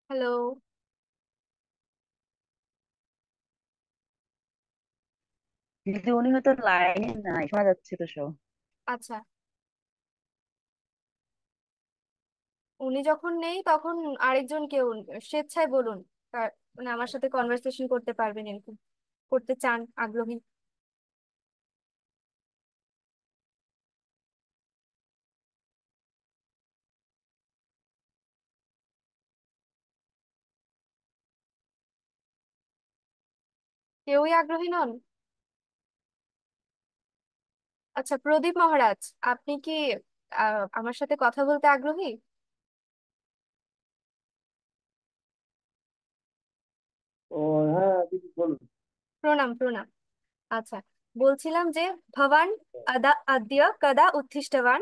Hello. দিদি উনি হয়তো লাইনে নাই, শোনা যাচ্ছে তো সব। আচ্ছা, উনি যখন নেই তখন আরেকজন কেউ স্বেচ্ছায় বলুন। মানে আমার সাথে কনভারসেশন করতে পারবেন, এরকম করতে চান, আগ্রহী। কেউই আগ্রহী নন? আচ্ছা, প্রদীপ মহারাজ, আপনি কি আমার সাথে কথা বলতে আগ্রহী? ও, হ্যাঁ দিদি বলুন। প্রণাম প্রণাম। আচ্ছা, বলছিলাম যে ভবান আদ্য কদা উত্থিষ্টবান,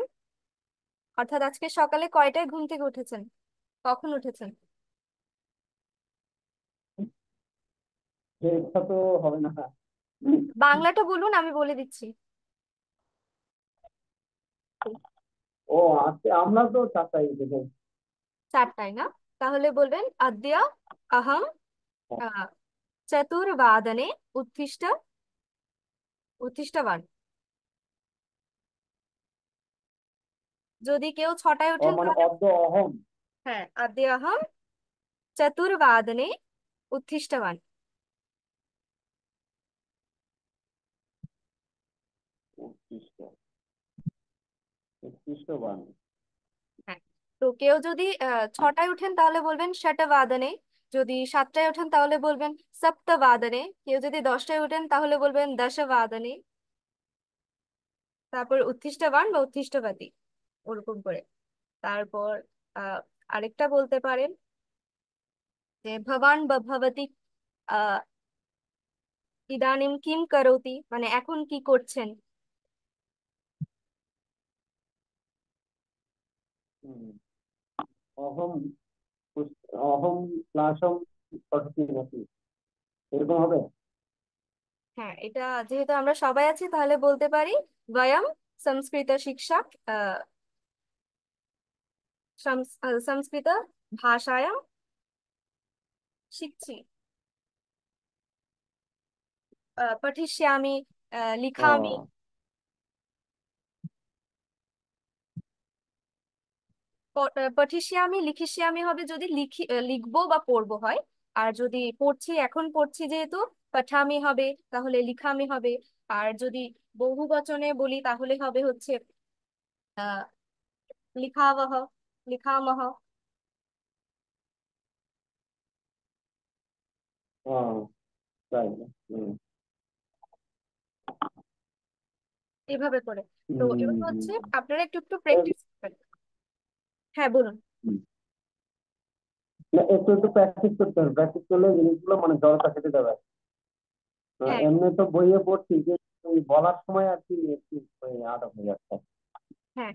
অর্থাৎ আজকে সকালে কয়টায় ঘুম থেকে উঠেছেন? কখন উঠেছেন? এটা তো হবে না। বাংলাটা বলুন, আমি বলে দিচ্ছি। ও আজকে আমরা তো 4টায় উঠেছি। চারটায় না? তাহলে বলবেন আদ্য আহম চতুর্বাদনে উত্থিষ্ট উত্থিষ্টবান। যদি কেউ ছটায় ও ওঠেন মানে তাহলে অদ্য অহম। হ্যাঁ, আদ্য আহম চতুর্বাদনে উত্থিষ্টবান। উৎকৃষ্ট, উৎকৃষ্টবান। হ্যাঁ, তো কেউ যদি ছটায় ওঠেন তাহলে বলবেন শতবাদনে। যদি সাতটায় ওঠেন তাহলে বলবেন সপ্তবাদনে। কেউ যদি 10টায় ওঠেন তাহলে বলবেন দশবাদনে। তারপর উত্থিষ্টবান বা উত্থিষ্টবাদী, ওরকম করে। তারপর আহ আরেকটা বলতে পারেন যে ভবান বা ভবতি ইদানিং কিম করোতি, মানে এখন কি করছেন। হুম, অহম, অহম প্লাসম পঠতি নাকি, এরকম হবে। হ্যাঁ, এটা যেহেতু আমরা সবাই আছি তাহলে বলতে পারি বয়ম সংস্কৃত শিক্ষক সংস্কৃত ভাষায়াম শিখছি, পঠিষ্যামি, লিখামি। ও, পঠিষ্যামি লিখিষ্যামি হবে যদি লিখবো বা পড়বো হয়। আর যদি পড়ছি, এখন পড়ছি যেহেতু, পঠামি হবে, তাহলে লিখামি হবে। আর যদি বহু বচনে বলি তাহলে হবে হচ্ছে আহ লিখাবহ, লিখামহ। ও, তাই না? হুম, এভাবে করে। তো এবার হচ্ছে হুম, আপনারা একটু একটু প্র্যাকটিস করবেন। হ্যাঁ, বলুন। হুম। না, একটু একটু প্র্যাকটিস করতে হবে, প্র্যাকটিস করলে জিনিসগুলো মানে জড়তা কেটে যাবে। হ্যাঁ এমনি তো বইয়ে পড়ছি যে ওই বলার সময় আর কি একটু আটক হয়ে যাচ্ছে। হ্যাঁ।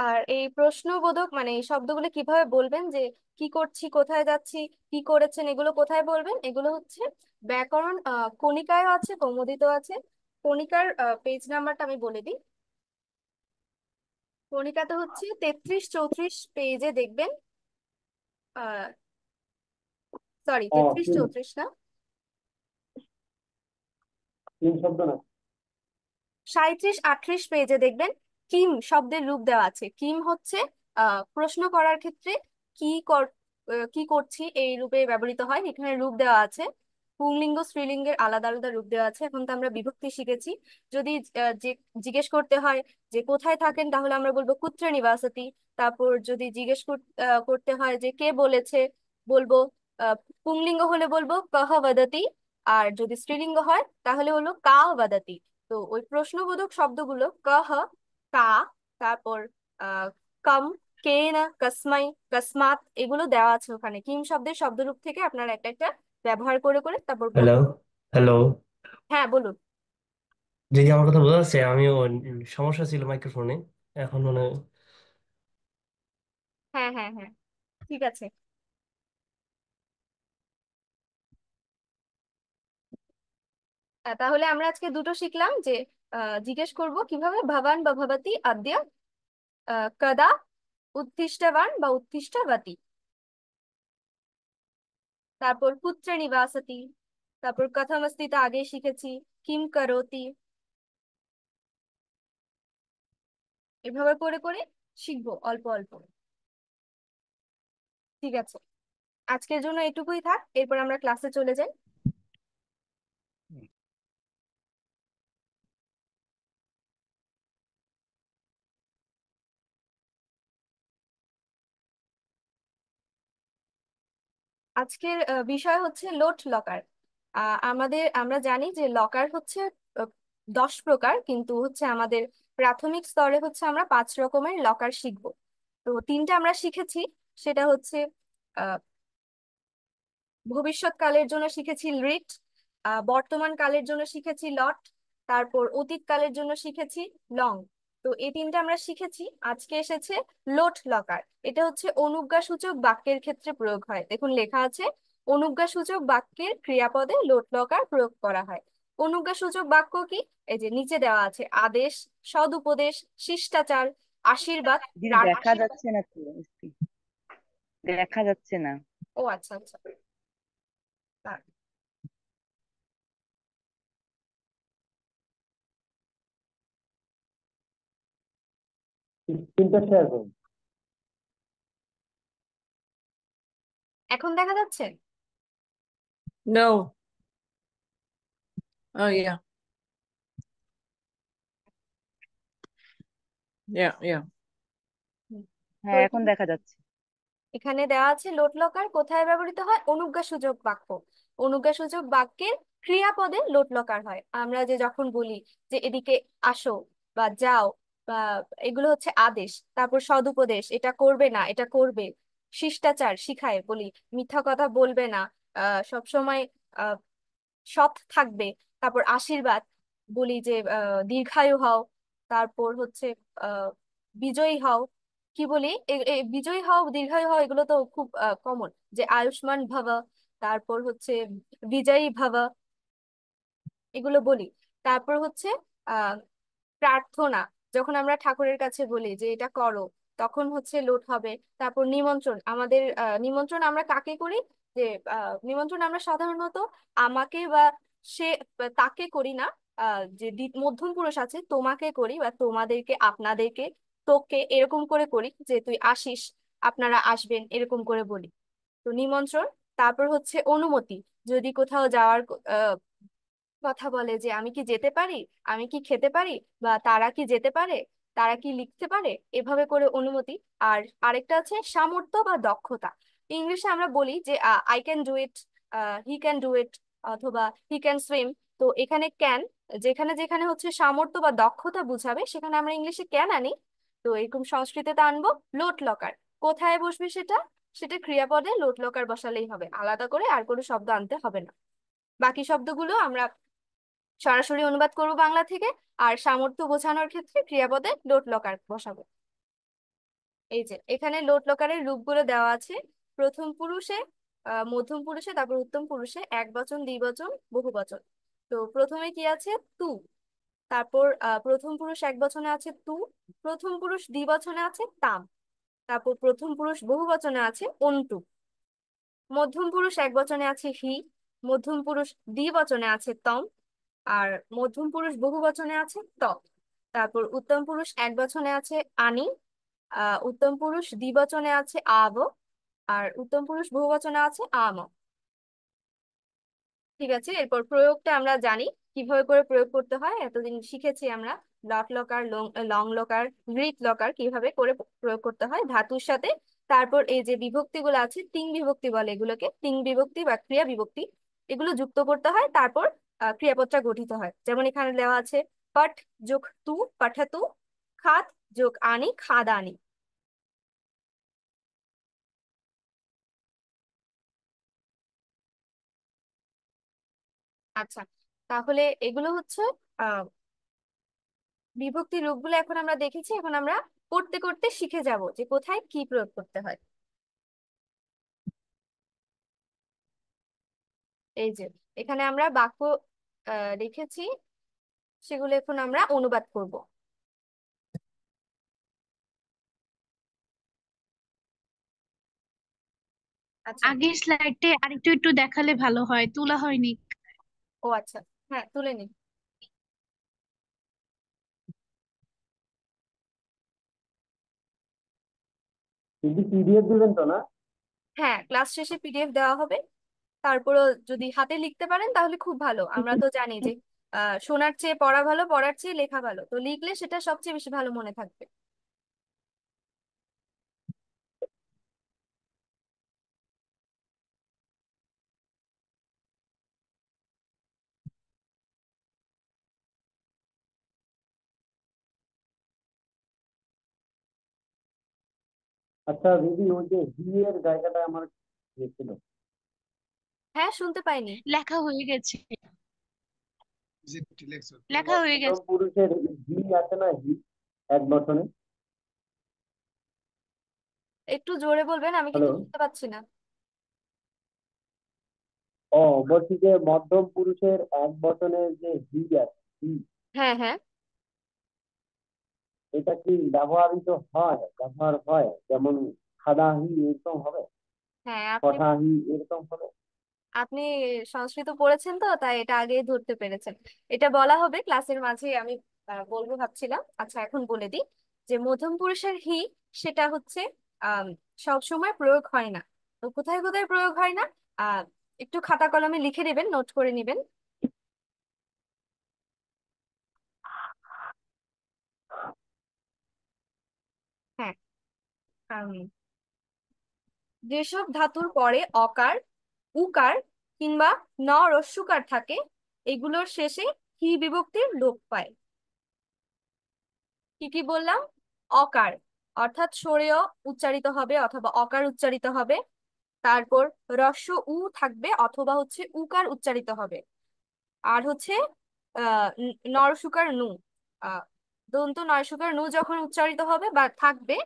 আর এই প্রশ্নবোধক মানে এই শব্দগুলো কিভাবে বলবেন, যে কি করছি, কোথায় যাচ্ছি, কি করেছেন, এগুলো কোথায় বলবেন, এগুলো হচ্ছে ব্যাকরণ কণিকায়ও আছে, কৌমুদিতেও আছে। কণিকার পেজ নাম্বারটা আমি বলে দিই। কণিকাতে হচ্ছে 33-34 পেজে দেখবেন। সরি, ও, 33-34 না, তিন শব্দ না। 37-38 পেজে দেখবেন কিম শব্দের রূপ দেওয়া আছে। কিম হচ্ছে প্রশ্ন করার ক্ষেত্রে কি কি করছি এই রূপে ব্যবহৃত হয়, এখানে রূপ দেওয়া আছে। পুংলিঙ্গ স্ত্রীলিঙ্গের আলাদা আলাদা রূপ দেওয়া আছে। এখন তো আমরা বিভক্তি শিখেছি। যদি যে জিজ্ঞেস করতে হয় যে কোথায় থাকেন তাহলে আমরা বলবো কুত্র নিবাসতি। তারপর যদি জিজ্ঞেস করতে হয় যে কে বলেছে, বলবো আহ, পুংলিঙ্গ হলে বলবো কহ বদতি। আর যদি স্ত্রীলিঙ্গ হয় তাহলে হলো কা বদতি। তো ওই প্রশ্নবোধক শব্দগুলো কহ, কা, তারপর আহ কম, কেন, কসমাই, কসমাত, এগুলো দেওয়া আছে ওখানে। কিম শব্দের শব্দরূপ থেকে আপনারা একটা একটা ব্যবহার করে করে তারপর হ্যালো। বলবেন। হ্যালো। হ্যাঁ, বলুন। যদি আমার কথা বোঝা যাচ্ছে, আমিও সমস্যা ছিল মাইক্রোফোনে। এখন মানে হ্যাঁ হ্যাঁ হ্যাঁ, ঠিক আছে। তাহলে আমরা আজকে দুটো শিখলাম যে জিজ্ঞেস করব কিভাবে ভবান বা ভবতি আদ্য কদা উত্থিষ্টবান বা উত্থিষ্টবতী। তারপর পুত্রে নিবাসতি, তারপর কথামস্তি তো আগে শিখেছি, কিম করোতি। এভাবে করে করে শিখবো অল্প অল্প। ঠিক আছে, আজকের জন্য এটুকুই থাক, এরপর আমরা ক্লাসে চলে যাই। আজকের বিষয় হচ্ছে লোড লকার। আমরা জানি যে লকার হচ্ছে 10 প্রকার, কিন্তু হচ্ছে আমাদের প্রাথমিক স্তরে হচ্ছে আমরা 5 রকমের লকার শিখবো। তো তিনটা আমরা শিখেছি, সেটা হচ্ছে ভবিষ্যৎকালের জন্য শিখেছি লিট, বর্তমান কালের জন্য শিখেছি লট, তারপর অতীত কালের জন্য শিখেছি লং। তো এই তিনটা আমরা শিখেছি। আজকে এসেছে লোট লকার। এটা হচ্ছে অনুজ্ঞাসূচক বাক্যের ক্ষেত্রে প্রয়োগ হয়। দেখুন লেখা আছে, অনুজ্ঞাসূচক বাক্যের ক্রিয়াপদে লোট লকার প্রয়োগ করা হয়। অনুজ্ঞাসূচক বাক্য কি? এই যে নিচে দেওয়া আছে, আদেশ, সদুপদেশ, শিষ্টাচার, আশীর্বাদ, দিদি দেখা যাচ্ছে না তো, দেখা যাচ্ছে না। ও আচ্ছা আচ্ছা। স্ক্রিনটা শেয়ার করুন। এখন দেখা যাচ্ছে? No. Oh, yeah. Yeah, yeah. হ্যাঁ, এখন দেখা যাচ্ছে। এখানে দেওয়া আছে লোট লকার কোথায় ব্যবহৃত হয়? অনুজ্ঞাসূচক বাক্য। অনুজ্ঞাসূচক বাক্যের ক্রিয়াপদে লোট লকার হয়। আমরা যে যখন বলি যে এদিকে আসো বা যাও, বা এগুলো হচ্ছে আদেশ। তারপর সদুপদেশ, এটা করবে না, এটা করবে। শিষ্টাচার শিখায়, বলি মিথ্যা কথা বলবে না, সবসময় আহ সৎ থাকবে। তারপর আশীর্বাদ, বলি যে দীর্ঘায়ু হও। তারপর হচ্ছে আহ বিজয়ী হও। কি বলি, বিজয়ী হও, দীর্ঘায়ু হও, এগুলো তো খুব কমন, যে আয়ুষ্মান ভব। তারপর হচ্ছে বিজয়ী ভব, এগুলো বলি। তারপর হচ্ছে আহ প্রার্থনা, যখন আমরা ঠাকুরের কাছে বলি যে এটা করো, তখন হচ্ছে লোট হবে। তারপর নিমন্ত্রণ, আমাদের নিমন্ত্রণ আমরা কাকে করি? যে নিমন্ত্রণ আমরা সাধারণত আমাকে বা সে তাকে করি না, যে মধ্যম পুরুষ আছে তোমাকে করি, বা তোমাদেরকে, আপনাদেরকে, তোকে, এরকম করে করি, যে তুই আসিস, আপনারা আসবেন, এরকম করে বলি। তো নিমন্ত্রণ। তারপর হচ্ছে অনুমতি, যদি কোথাও যাওয়ার কথা বলে যে আমি কি যেতে পারি, আমি কি খেতে পারি, বা তারা কি যেতে পারে, তারা কি লিখতে পারে, এভাবে করে অনুমতি। আর আরেকটা আছে সামর্থ্য বা দক্ষতা। ইংলিশে আমরা বলি যে I can do it, he can do it, অথবা হি ক্যান সুইম। তো এখানে ক্যান, যেখানে যেখানে হচ্ছে সামর্থ্য বা দক্ষতা বুঝাবে সেখানে আমরা ইংলিশে ক্যান আনি। তো এরকম সংস্কৃতিতে আনবো লোট লকার। কোথায় বসবে সেটা? সেটা ক্রিয়াপদে লোট লকার বসালেই হবে, আলাদা করে আর কোনো শব্দ আনতে হবে না। বাকি শব্দগুলো আমরা সরাসরি অনুবাদ করব বাংলা থেকে। আর সামর্থ্য বোঝানোর ক্ষেত্রে ক্রিয়াপদে লোট লকার বসাবো। এই যে এখানে লোট লকারের রূপগুলো দেওয়া আছে। প্রথম পুরুষে, মধ্যম পুরুষে, তারপর উত্তম পুরুষে, এক বচন, দ্বিবচন, বহু বচন। তো প্রথমে কি আছে? তু। তারপর প্রথম পুরুষ এক বচনে আছে তু। প্রথম পুরুষ দ্বিবচনে আছে তাম। তারপর প্রথম পুরুষ বহু বচনে আছে অন্তু। মধ্যম পুরুষ এক বচনে আছে হি। মধ্যম পুরুষ দ্বিবচনে আছে তম। আর মধ্যম পুরুষ বহু বচনে আছে ত। তারপর উত্তম পুরুষ এক বচনে আছে আনি। উত্তম পুরুষ দ্বিবচনে আছে আব। আর উত্তম পুরুষ বহু বচনে আছে আম। ঠিক আছে, এরপর প্রয়োগটা আমরা জানি কিভাবে করে প্রয়োগ করতে হয়। এতদিন শিখেছি আমরা লট লকার, লং লকার, গ্রিক লকার কিভাবে করে প্রয়োগ করতে হয় ধাতুর সাথে। তারপর এই যে বিভক্তিগুলো আছে, তিন বিভক্তি বলে এগুলোকে, তিন বিভক্তি বা ক্রিয়া বিভক্তি, এগুলো যুক্ত করতে হয়। তারপর ক্রিয়াপদটা গঠিত হয়। যেমন এখানে দেওয়া আছে পঠ যোগ তু, পঠতু। খাদ যোগ আনি, খাদানি। আচ্ছা, তাহলে এগুলো হচ্ছে আহ বিভক্তি রূপগুলো এখন আমরা দেখেছি। এখন আমরা করতে করতে শিখে যাব যে কোথায় কি প্রয়োগ করতে হয়। এই যে এখানে আমরা বাক্য লিখেছি, সেগুলো এখন আমরা অনুবাদ করব। আচ্ছা। আগের স্লাইডে আরেকটু একটু দেখালে ভালো হয়, তোলা হয়নি। ও আচ্ছা, হ্যাঁ তুলে নিন। কিন্তু পিডিএফ দিবেন তো না? হ্যাঁ, ক্লাস শেষে পিডিএফ দেওয়া হবে। তারপরও যদি হাতে লিখতে পারেন তাহলে খুব ভালো। আমরা তো জানি যে শোনার চেয়ে পড়া ভালো, পড়ার চেয়ে লেখা ভালো, তো লিখলে সেটা সবচেয়ে বেশি ভালো মনে থাকবে। আচ্ছা দিদি, ওই যে হি এর জায়গাটা আমার ছিল। হ্যাঁ, শুনতে পাইনি। লেখা হয়ে গেছে, যে লেখা হয়ে মধ্যম গেছে। পুরুষের হি আছে না, হি এক বচনে। একটু জোরে বলবেন, আমি হ্যালো। কিন্তু শুনতে পাচ্ছি না। ও, বলছি যে মধ্যম পুরুষের এক বচনের যে হি আছে, হি, হ্যাঁ হ্যাঁ। এটা কি ব্যবহার হয়, যেমন খাদা হি এরকম হবে, হ্যাঁ, আপনি কঠা হি এরকম হবে? আপনি সংস্কৃত পড়েছেন তো, তাই এটা আগেই ধরতে পেরেছেন। এটা বলা হবে ক্লাসের মাঝে, আমি বলবো ভাবছিলাম। আচ্ছা, এখন বলে দিই যে মধ্যম পুরুষের হি, সেটা হচ্ছে সব সময় প্রয়োগ হয় না। তো কোথায় কোথায় প্রয়োগ হয় না, আহ একটু খাতা কলমে লিখে নেবেন, নোট করে নেবেন। হ্যাঁ। আম, যেসব ধাতুর পরে অকার, উকার কিংবা ন রস্যুকার থাকে, এগুলোর শেষে হি বিভক্তির লোপ পায়। কি কি বললাম? অকার অর্থাৎ সরেয় উচ্চারিত হবে অথবা অকার উচ্চারিত হবে। তারপর রস্য উ থাকবে অথবা হচ্ছে উকার উচ্চারিত হবে। আর হচ্ছে নরসুকার নু, আহ দন্ত নরসুকার নু যখন উচ্চারিত হবে বা থাকবে,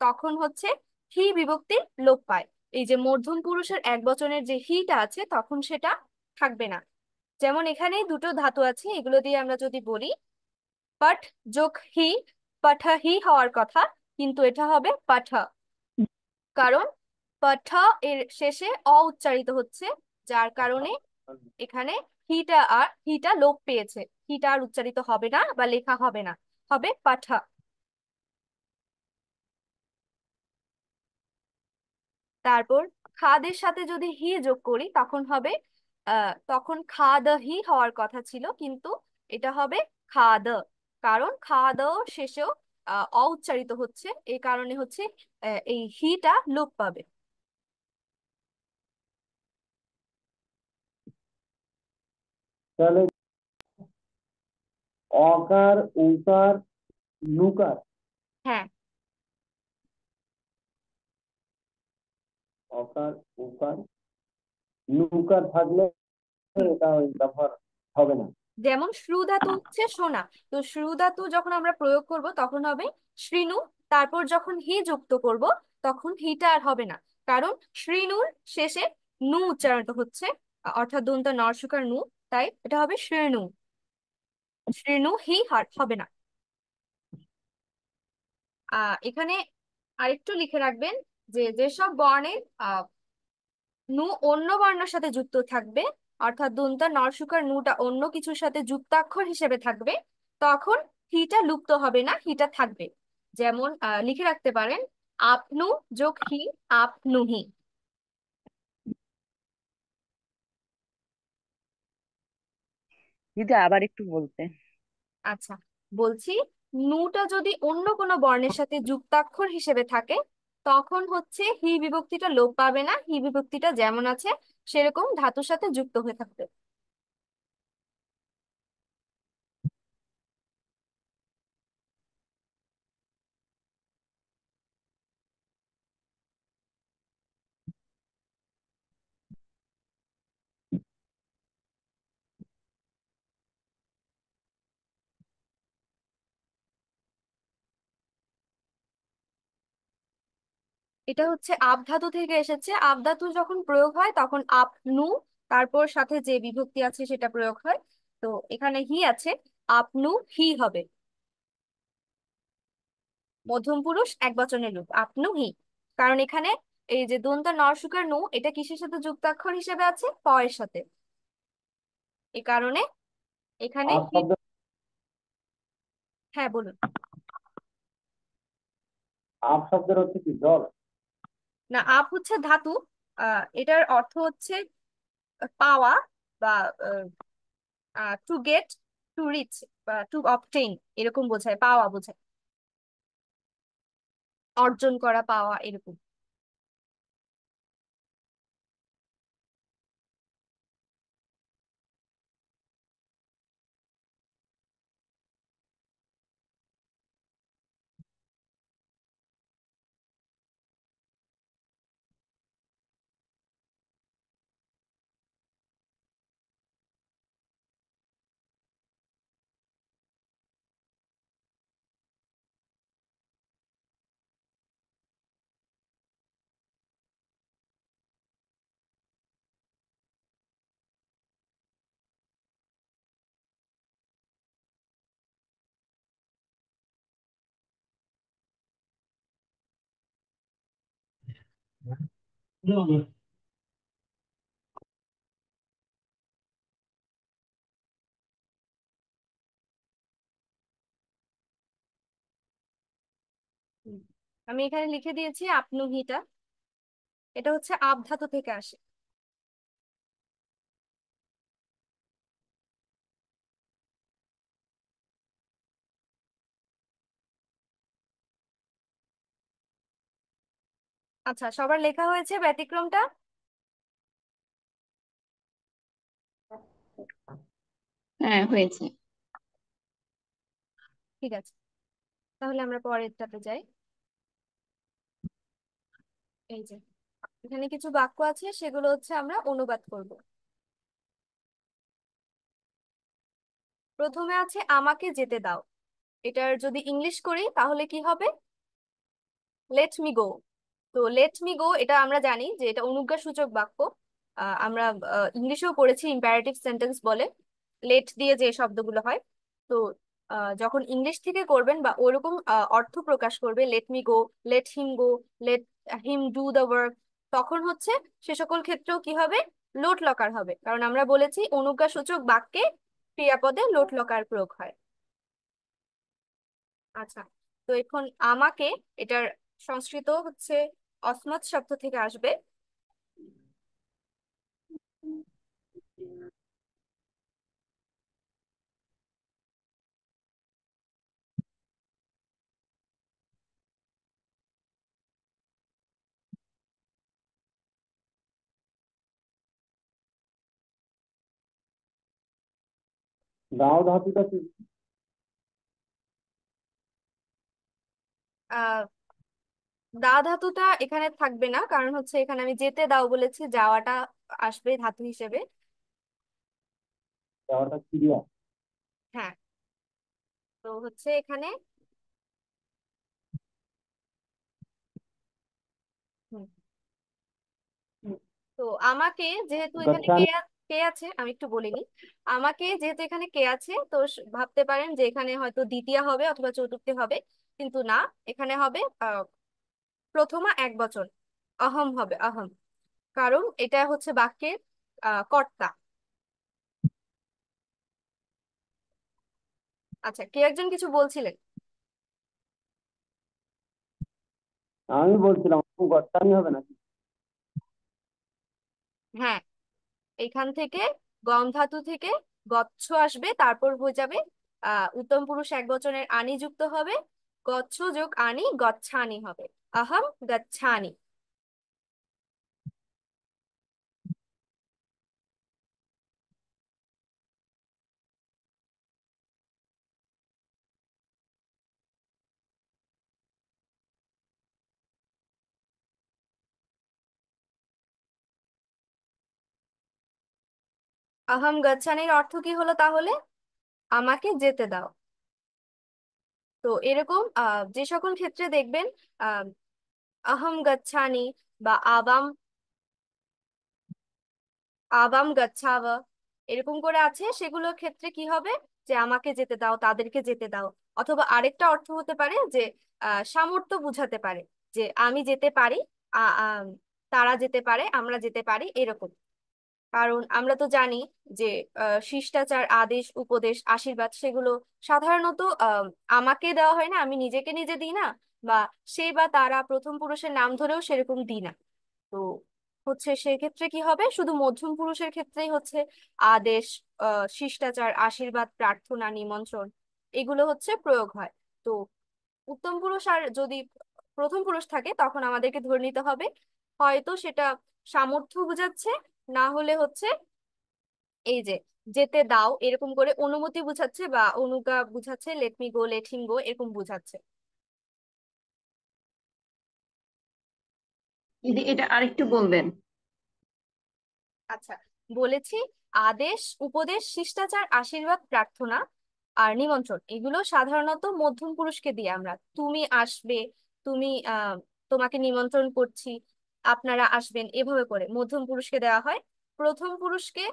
তখন হচ্ছে হি বিভক্তির লোপ পায়। এই যে মধ্যম পুরুষের এক বচনের যে হিটা আছে, তখন সেটা থাকবে না। যেমন এখানে দুটো ধাতু আছে, এগুলো দিয়ে আমরা যদি বলি পঠ যোগ হি, পঠহি হওয়ার কথা, কিন্তু এটা হবে পঠ। কারণ পঠ এর শেষে অ উচ্চারিত হচ্ছে, যার কারণে এখানে হিটা লোপ পেয়েছে। হিটা আর উচ্চারিত হবে না বা লেখা হবে না, হবে পঠ। তারপর খাদের সাথে যদি হি যোগ করি তখন হবে তখন খাদ হি হওয়ার কথা ছিল, কিন্তু এটা হবে খাদ। কারণ খাদ শেষেও অ উচ্চারিত হচ্ছে, এই কারণে হচ্ছে এই হিটা লোপ পাবে। তাহলে অকার, উকার, নুকার, হ্যাঁ। অকার, উকার, নুকার থাকলে হুম। এটা ওই ব্যবহার হবে না। যেমন শ্রু ধাতু হচ্ছে সোনা, তো শ্রু ধাতু যখন আমরা প্রয়োগ করব তখন হবে শ্রীনু। তারপর যখন হি যুক্ত করব তখন হিটা আর হবে না, কারণ শ্রীনুর শেষে নু উচ্চারিত হচ্ছে, অর্থাৎ দন্ত নরসুকার নু। তাই এটা হবে শ্রেণু। শ্রেণু হি হবে না। এখানে আরেকটু লিখে রাখবেন যে যেসব বর্ণের নু অন্য বর্ণের সাথে যুক্ত থাকবে, অর্থাৎ দন্তা নরসুকার নুটা অন্য কিছুর সাথে যুক্তাক্ষর হিসেবে থাকবে, তখন হিটা লুপ্ত হবে না, হিটা থাকবে। যেমন লিখে রাখতে পারেন আপনু যোগ হি, আপনুহি। দিদি আবার একটু বলতে। আচ্ছা, বলছি নুটা যদি অন্য কোনো বর্ণের সাথে যুক্তাক্ষর হিসেবে থাকে, তখন হচ্ছে হি বিভক্তিটা লোপ পাবে না, হি বিভক্তিটা যেমন আছে সেরকম ধাতুর সাথে যুক্ত হয়ে থাকবে। এটা হচ্ছে আপ ধাতু থেকে এসেছে। আপ ধাতু যখন প্রয়োগ হয় তখন আপ নু, তারপর সাথে যে বিভক্তি আছে সেটা প্রয়োগ হয়। তো এখানে হি আছে, আপনু হি হবে মধ্যম পুরুষ এক বচনের রূপ আপনু হি। কারণ এখানে এই যে দন্তা নরসুকার নু, এটা কিসের সাথে যুক্তাক্ষর হিসেবে আছে? প এর সাথে। এই কারণে এখানে আপ কি? শব্দ, হ্যাঁ বলুন। আপ শব্দের হচ্ছে কি জল? না, আপ হচ্ছে ধাতু। এটার অর্থ হচ্ছে পাওয়া, বা টু গেট, টু রিচ, বা টু অবটেইন, এরকম বোঝায়, পাওয়া বোঝায়, অর্জন করা, পাওয়া, এরকম। হুম। আমি এখানে লিখে দিয়েছি আপনুহিটা, এটা হচ্ছে আপ ধাতু থেকে আসে। আচ্ছা, সবার লেখা হয়েছে ব্যতিক্রমটা? হ্যাঁ, হয়েছে। ঠিক আছে, তাহলে আমরা পরেরটাতে যাই। এই যে এখানে কিছু বাক্য আছে, সেগুলো হচ্ছে আমরা অনুবাদ করব। প্রথমে আছে আমাকে যেতে দাও। এটার যদি ইংলিশ করি তাহলে কি হবে? লেট মি গো। তো লেট মি গো, এটা আমরা জানি যে এটা অনুজ্ঞাসূচক বাক্য। আমরা ইংলিশেও পড়েছি, ইম্পারেটিভ সেন্টেন্স বলে লেট দিয়ে যে শব্দগুলো হয়। তো যখন ইংলিশ থেকে করবেন বা ওরকম অর্থ প্রকাশ করবে, late me go, let him go, let him do the work, তখন হচ্ছে সে সকল ক্ষেত্রেও কি হবে? লোট লকার হবে, কারণ আমরা বলেছি অনুজ্ঞাসূচক বাক্যে ক্রিয়াপদে লোট লকার প্রয়োগ হয়। আচ্ছা, তো এখন আমাকে, এটার সংস্কৃত হচ্ছে অসমাৎ শব্দ থেকে আসবে। দাও ধাতুটা কি? আহ দা ধাতুটা এখানে থাকবে না, কারণ হচ্ছে এখানে আমি যেতে দাও বলেছি, যাওয়াটা আসবে ধাতু হিসেবে। দেওয়াটা ক্রিয়া। হ্যাঁ, তো হচ্ছে এখানে হুম, তো আমাকে যেহেতু এখানে কে গচ্ছামি। কে আছে, আমি একটু বলিনি। আমাকে যেহেতু এখানে কে আছে, তো ভাবতে পারেন যে এখানে হয়তো দ্বিতীয়া হবে অথবা চতুর্থী হবে, কিন্তু না, এখানে হবে প্রথমা এক বচন, অহম হবে, অহম। কারণ এটা হচ্ছে বাক্যের কর্তা। আচ্ছা, কে একজন কিছু বলছিলেন? আমি বলছিলাম গচ্ছামি হবে নাকি? হ্যাঁ, এখান থেকে গম ধাতু থেকে গচ্ছ আসবে, তারপর হয়ে যাবে উত্তম পুরুষ এক বচনের আনি যুক্ত হবে, গচ্ছ যোগ আনি গচ্ছানি হবে, আহম গচ্ছানি। আহম গচ্ছানির অর্থ কি হলো তাহলে? আমাকে যেতে দাও। তো এরকম যে সকল ক্ষেত্রে দেখবেন আহ আহম গচ্ছানি বা আবাম আবাম গচ্ছাবা এরকম করে আছে, সেগুলোর ক্ষেত্রে কি হবে? যে আমাকে যেতে দাও, তাদেরকে যেতে দাও। অথবা আরেকটা অর্থ হতে পারে যে সামর্থ্য বুঝাতে পারে, যে আমি যেতে পারি, তারা যেতে পারে, আমরা যেতে পারি, এরকম। কারণ আমরা তো জানি যে শিষ্টাচার, আদেশ, উপদেশ, আশীর্বাদ সেগুলো সাধারণত আমাকে দেওয়া হয় না, আমি নিজেকে নিজে দিই না, বা সে বা তারা প্রথম পুরুষের নাম ধরেও সেরকম দিই না। তো হচ্ছে সেক্ষেত্রে কি হবে, শুধু মধ্যম পুরুষের ক্ষেত্রেই হচ্ছে আদেশ, শিষ্টাচার, আশীর্বাদ, প্রার্থনা, নিমন্ত্রণ এগুলো হচ্ছে প্রয়োগ হয়। তো উত্তম পুরুষ আর যদি প্রথম পুরুষ থাকে তখন আমাদেরকে ধরে নিতে হবে হয়তো সেটা সামর্থ্য বোঝাচ্ছে, না হলে হচ্ছে এই যে যেতে দাও এরকম করে অনুমতি বুঝাচ্ছে, বা অনুজ্ঞা বুঝাচ্ছে, let me go, let him go এরকম বুঝাচ্ছে। দিদি এটা আরেকটু বলবেন? আচ্ছা, বলেছি আদেশ, উপদেশ, শিষ্টাচার, আশীর্বাদ, প্রার্থনা আর নিমন্ত্রণ এগুলো সাধারণত মধ্যম পুরুষকে দিই আমরা। তুমি আসবে, তুমি তোমাকে নিমন্ত্রণ করছি, আপনারা আসবেন, এভাবে করে মধ্যম পুরুষকে দেওয়া হয়। প্রথম পুরুষকে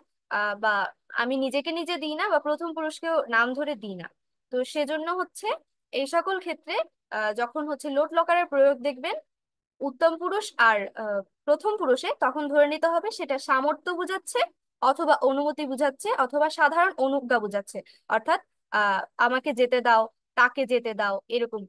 বা আমি নিজেকে নিজে দিই না, বা প্রথম পুরুষকেও নাম ধরে দিই না। তো সেজন্য হচ্ছে এই সকল ক্ষেত্রে যখন হচ্ছে লোট লকারের প্রয়োগ দেখবেন উত্তম পুরুষ আর প্রথম পুরুষে, তখন ধরে নিতে হবে সেটা সামর্থ্য বুঝাচ্ছে, অথবা অনুমতি বুঝাচ্ছে, অথবা সাধারণ অনুজ্ঞা বুঝাচ্ছে। অর্থাৎ আমাকে যেতে দাও, তাকে যেতে দাও, এরকম।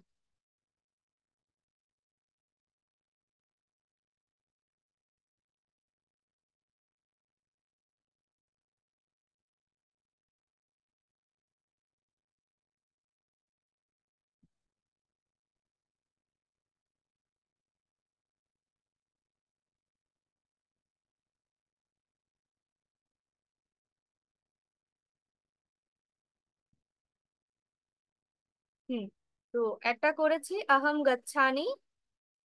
হুম। তো একটা করেছি আহম গচ্ছামি,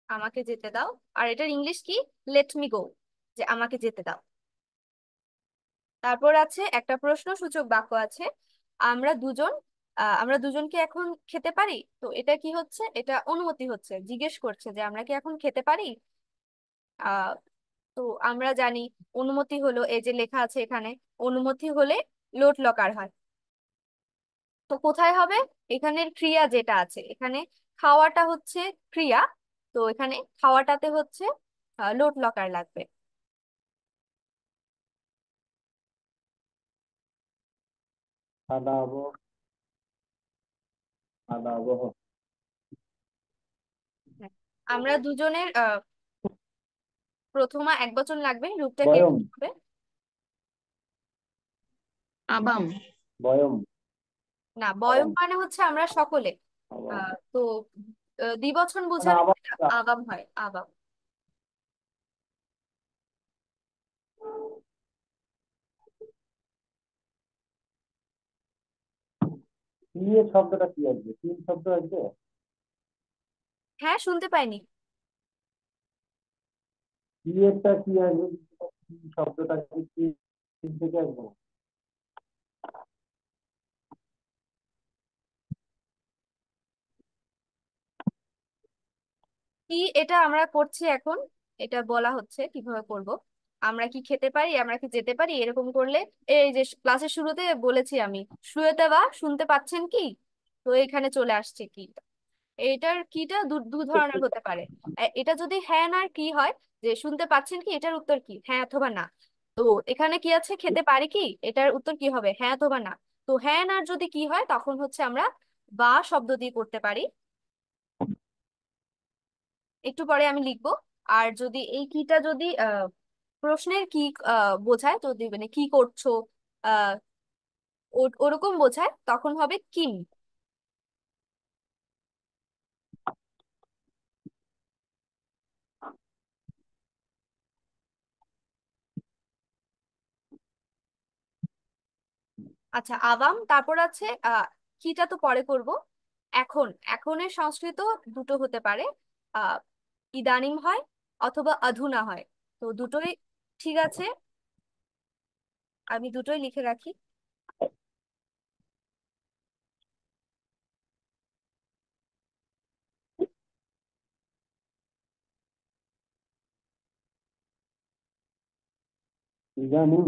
আমাকে যেতে দাও। আর এটার ইংলিশ কি, লেট মি গো, যে আমাকে যেতে দাও। তারপর আছে একটা প্রশ্নসূচক বাক্য আছে, আমরা দুজন, আমরা দুজনকে এখন খেতে পারি। তো এটা কি হচ্ছে, এটা অনুমতি হচ্ছে, জিজ্ঞেস করছে যে আমরা কি এখন খেতে পারি। আহ তো আমরা জানি অনুমতি হলো এই যে লেখা আছে এখানে, অনুমতি হলে লোট লকার হয়। তো কোথায় হবে, এখানের ক্রিয়া যেটা আছে এখানে, খাওয়াটা হচ্ছে ক্রিয়া, তো এখানে খাওয়াটাতে হচ্ছে লোট লকার লাগবে। আদাব, আদাবহ। হ্যাঁ। আমরা দুজনের প্রথমা এক বচন লাগবে, রূপটা বয়ম, কিরকম হবে। আবাম। না, বয়ম আবাম, মানে হচ্ছে আমরা সকলে। আবাম। তো দ্বিবচন না, বোঝালে আবাম। এটা আগাম হয়, আগাম। এর শব্দটা কি আসবে? তিন শব্দ আসবে? হ্যাঁ, শুনতে পাইনি। এরটা কি আসবে? শব্দটা কি তিন থেকে আসবে? কি, এটা আমরা করছি এখন, এটা বলা হচ্ছে কিভাবে করব। আমরা কি খেতে পারি, আমরা কি যেতে পারি, এরকম করলে এই যে ক্লাসের শুরুতে বলেছি আমি, শুয়েতে বা শুনতে পাচ্ছেন কি, তো এখানে চলে আসছে কি। এটার কিটা দু দু ধরনের হতে পারে। এটা যদি হ্যাঁ না কি হয়, যে শুনতে পাচ্ছেন কি, এটার উত্তর কি, হ্যাঁ অথবা না। তো এখানে কি আছে, খেতে পারি কি, এটার উত্তর কি হবে, হ্যাঁ অথবা না। তো হ্যাঁ না যদি কি হয়, তখন হচ্ছে আমরা বা শব্দ দিয়ে করতে পারি। একটু পরে আমি লিখবো। আর যদি এই কিটা যদি প্রশ্নের কি বোঝায়, যদি মানে কি করছো আহ ওরকম বোঝায়, তখন হবে কিম। আচ্ছা, আবাম। তারপর আছে কিটা তো পরে করব। এখন, এখনের সংস্কৃত দুটো হতে পারে, আহ ইদানিং হয় অথবা অধুনা হয়। তো দুটোই ঠিক আছে, আমি দুটোই লিখে রাখি। ইদানিং।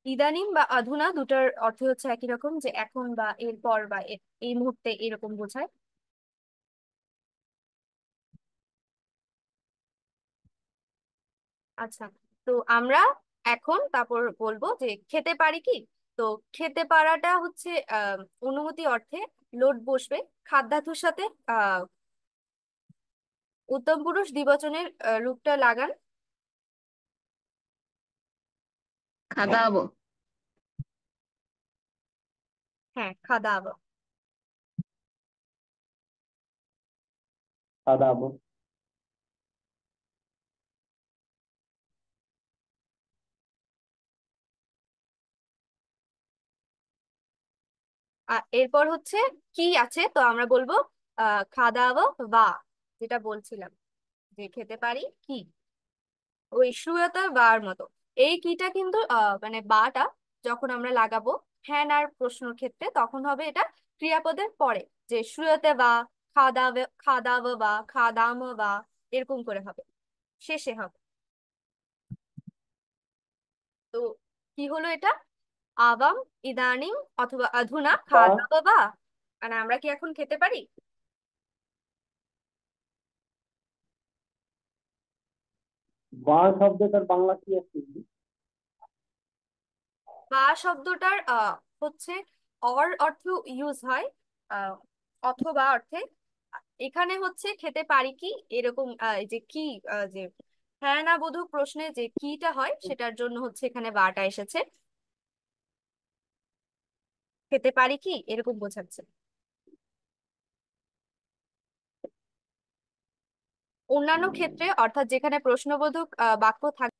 ইদানিং বা অধুনা দুটার অর্থ হচ্ছে একই রকম, যে এখন বা এরপর বা এই মুহূর্তে এরকম বোঝায়। আচ্ছা, তো আমরা এখন তারপর বলবো যে খেতে পারি কি। তো খেতে পারাটা হচ্ছে অনুমতি অর্থে লোড বসবে খাদ্যার্থের সাথে। আহ উত্তম পুরুষ দ্বিবচনের রূপটা লাগান। খাদাবো। হ্যাঁ, খাদাব। আদাব। এরপর হচ্ছে কি আছে, তো আমরা বলবো খাদাব বা, যেটা বলছিলাম যে খেতে পারি কি, ওই শ্রুয়তা বার মতো। এই কিটা কিন্তু মানে বাটা যখন আমরা লাগাবো হ্যান আর প্রশ্নর ক্ষেত্রে, তখন হবে এটা ক্রিয়াপদের পরে, যে শ্রুয়তে বা, খাদাবে খাদাব বা, খাদাম বা, এরকম করে হবে, শেষে হবে। তো কি হলো এটা? আবাম, ইদানিং অথবা অধুনা বা খাদাব বা, মানে আমরা কি এখন খেতে পারি? বা শব্দটার বাংলা কি আছে? বা শব্দটার হচ্ছে অর অর্থ ইউজ হয়, আহ, অথবা অর্থে। এখানে হচ্ছে খেতে পারি কি, এরকম এই যে কি, যে হ্যাঁ না বোধক প্রশ্নে যে কিটা হয় সেটার জন্য হচ্ছে এখানে বাটা এসেছে। খেতে পারি কি এরকম বোঝাচ্ছে। অন্যান্য ক্ষেত্রে অর্থাৎ যেখানে প্রশ্নবোধক বাক্য থাকে,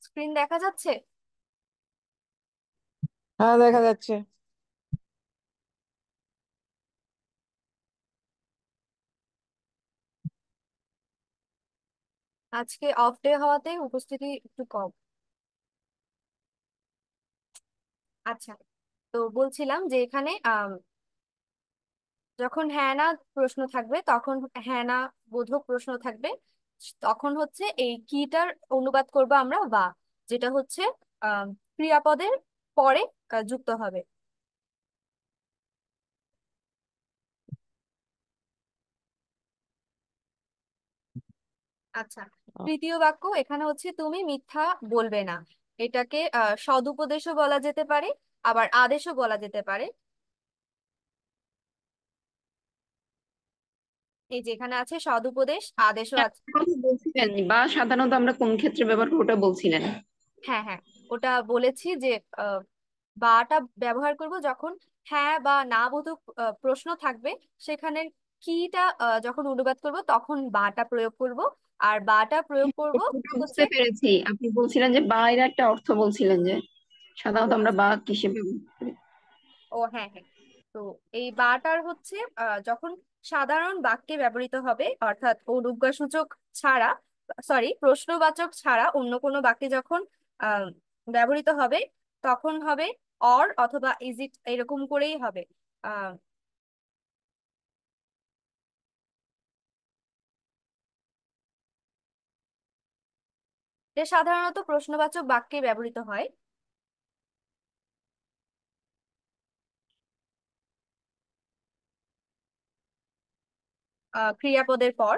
স্ক্রিন দেখা যাচ্ছে? হ্যাঁ, দেখা যাচ্ছে। আজকে অফ ডে হওয়াতে উপস্থিতি একটু কম। আচ্ছা, তো বলছিলাম যে এখানে যখন হ্যাঁ না প্রশ্ন থাকবে, তখন হ্যাঁ না বোধক প্রশ্ন থাকবে, তখন হচ্ছে এই কিটার অনুবাদ করবো আমরা বা, যেটা হচ্ছে আহ ক্রিয়াপদের পরে যুক্ত হবে। আচ্ছা, তৃতীয় বাক্য এখানে হচ্ছে তুমি মিথ্যা বলবে না। এটাকে সদুপদেশও বলা যেতে পারে, আবার আদেশও বলা যেতে পারে। এই যে এখানে আছে সদুপদেশ, আদেশও আছে। কথা বলছিলেন বা সাধারণত আমরা কোন ক্ষেত্রে ব্যবহার করি ওটা বলছিলেন। হ্যাঁ হ্যাঁ, ওটা বলেছি যে আহ, বাটা ব্যবহার করব যখন হ্যাঁ বা না বোধক প্রশ্ন থাকবে, সেখানে কিটা যখন অনুবাদ করব তখন বাটা প্রয়োগ করব। আর বাটা প্রয়োগ করব ওটা হচ্ছে। বুঝতে পেরেছি, আপনি বলছিলেন যে বা এর একটা অর্থ বলছিলেন যে ও সাধারণত আমরা আচ্ছা। বা কিসে ব্যবহার করি। ও হ্যাঁ হ্যাঁ, তো এই বাটার হচ্ছে যখন সাধারণ বাক্যে ব্যবহৃত হবে, অর্থাৎ অনুজ্ঞাসূচক ছাড়া, সরি প্রশ্নবাচক ছাড়া অন্য কোনো বাক্যে যখন আহ, ব্যবহৃত হবে, তখন হবে অর অথবা ইজ ইট, এরকম করেই হবে। আহ এটা সাধারণত প্রশ্নবাচক বাক্যে ব্যবহৃত হয়। ক্রিয়াপদের পর।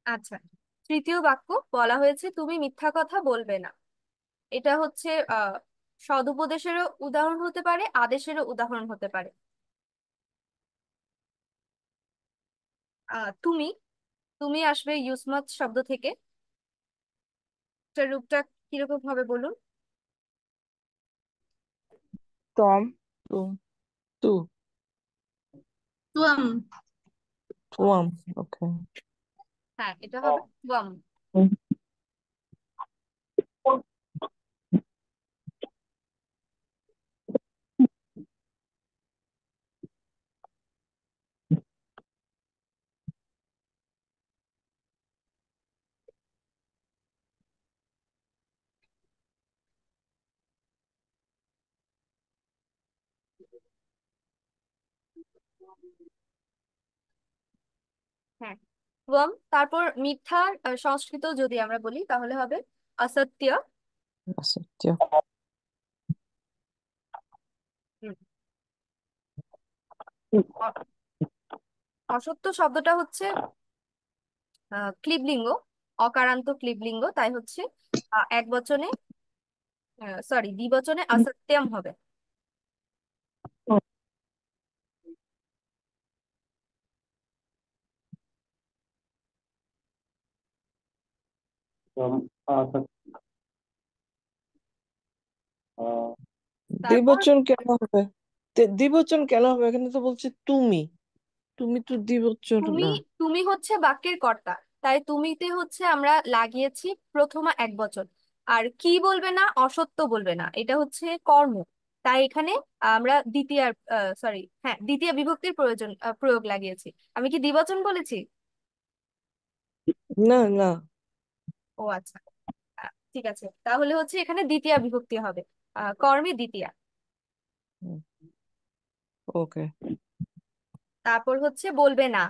আচ্ছা, তৃতীয় বাক্য বলা হয়েছে তুমি মিথ্যা কথা বলবে না। এটা হচ্ছে সদুপদেশেরও উদাহরণ হতে পারে, আদেশেরও উদাহরণ হতে পারে। তুমি, তুমি আসবে ইউসমাত শব্দ থেকে। এটার রূপটা কিরকম হবে বলুন? টম, টু, টু, তুয়াম। টুয়াম। ওকে। হ্যাঁ, এটা হবে ওয়াম। হ্যাঁ, ত্বম। তারপর মিথ্যা সংস্কৃত যদি আমরা বলি তাহলে হবে অসত্য। असत्य। হুম, অ- অসত্য শব্দটা হচ্ছে ক্লিবলিঙ্গ, অকারান্ত ক্লিবলিঙ্গ, তাই হচ্ছে এক বচনে, সরি দ্বিবচনে অসত্যম হবে। असत তারপর দ্বিবচন কেন হবে? দ্বিবচন কেন হবে? এখানে তো বলছে তুমি। তুমি তো দ্বিবচন তুমি, না। তুমি হচ্ছে বাক্যের কর্তা, তাই তুমিতে হচ্ছে আমরা লাগিয়েছি প্রথমা এক বচন। আর কি বলবে না, অসত্য বলবে না, এটা হচ্ছে কর্ম। তাই এখানে আমরা দ্বিতীয়, সরি, হ্যাঁ, দ্বিতীয় বিভক্তির প্রয়োগ লাগিয়েছি। আমি কি দ্বিবচন বলেছি? না না। ও আচ্ছা, ঠিক আছে, তাহলে হচ্ছে এখানে দ্বিতীয় বিভক্তি হবে, কর্মে দ্বিতীয়া। ওকে। তারপর হচ্ছে বলবে না,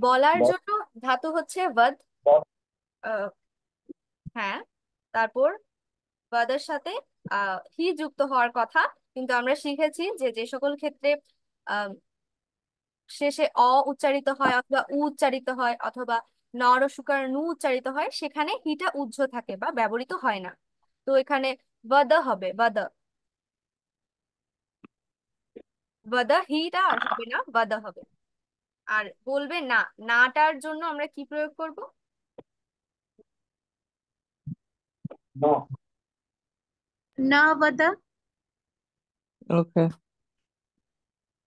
বলার জন্য ধাতু হচ্ছে বদ। হ্যাঁ, তারপর বদের সাথে হি যুক্ত হওয়ার কথা, কিন্তু আমরা শিখেছি যে যে সকল ক্ষেত্রে আহ, শেষে অ উচ্চারিত হয় অথবা উ উচ্চারিত হয় অথবা নরসুকার নু উচ্চারিত হয়, সেখানে হিটা উজ্জ্ব থাকে বা ব্যবহৃত হয় না। তো এখানে বদ হবে, বদ। বদ হিটা আর হবে না, বদ হবে। আর বলবে না, নাটার জন্য আমরা কি প্রয়োগ করব? न न वद। ওকে।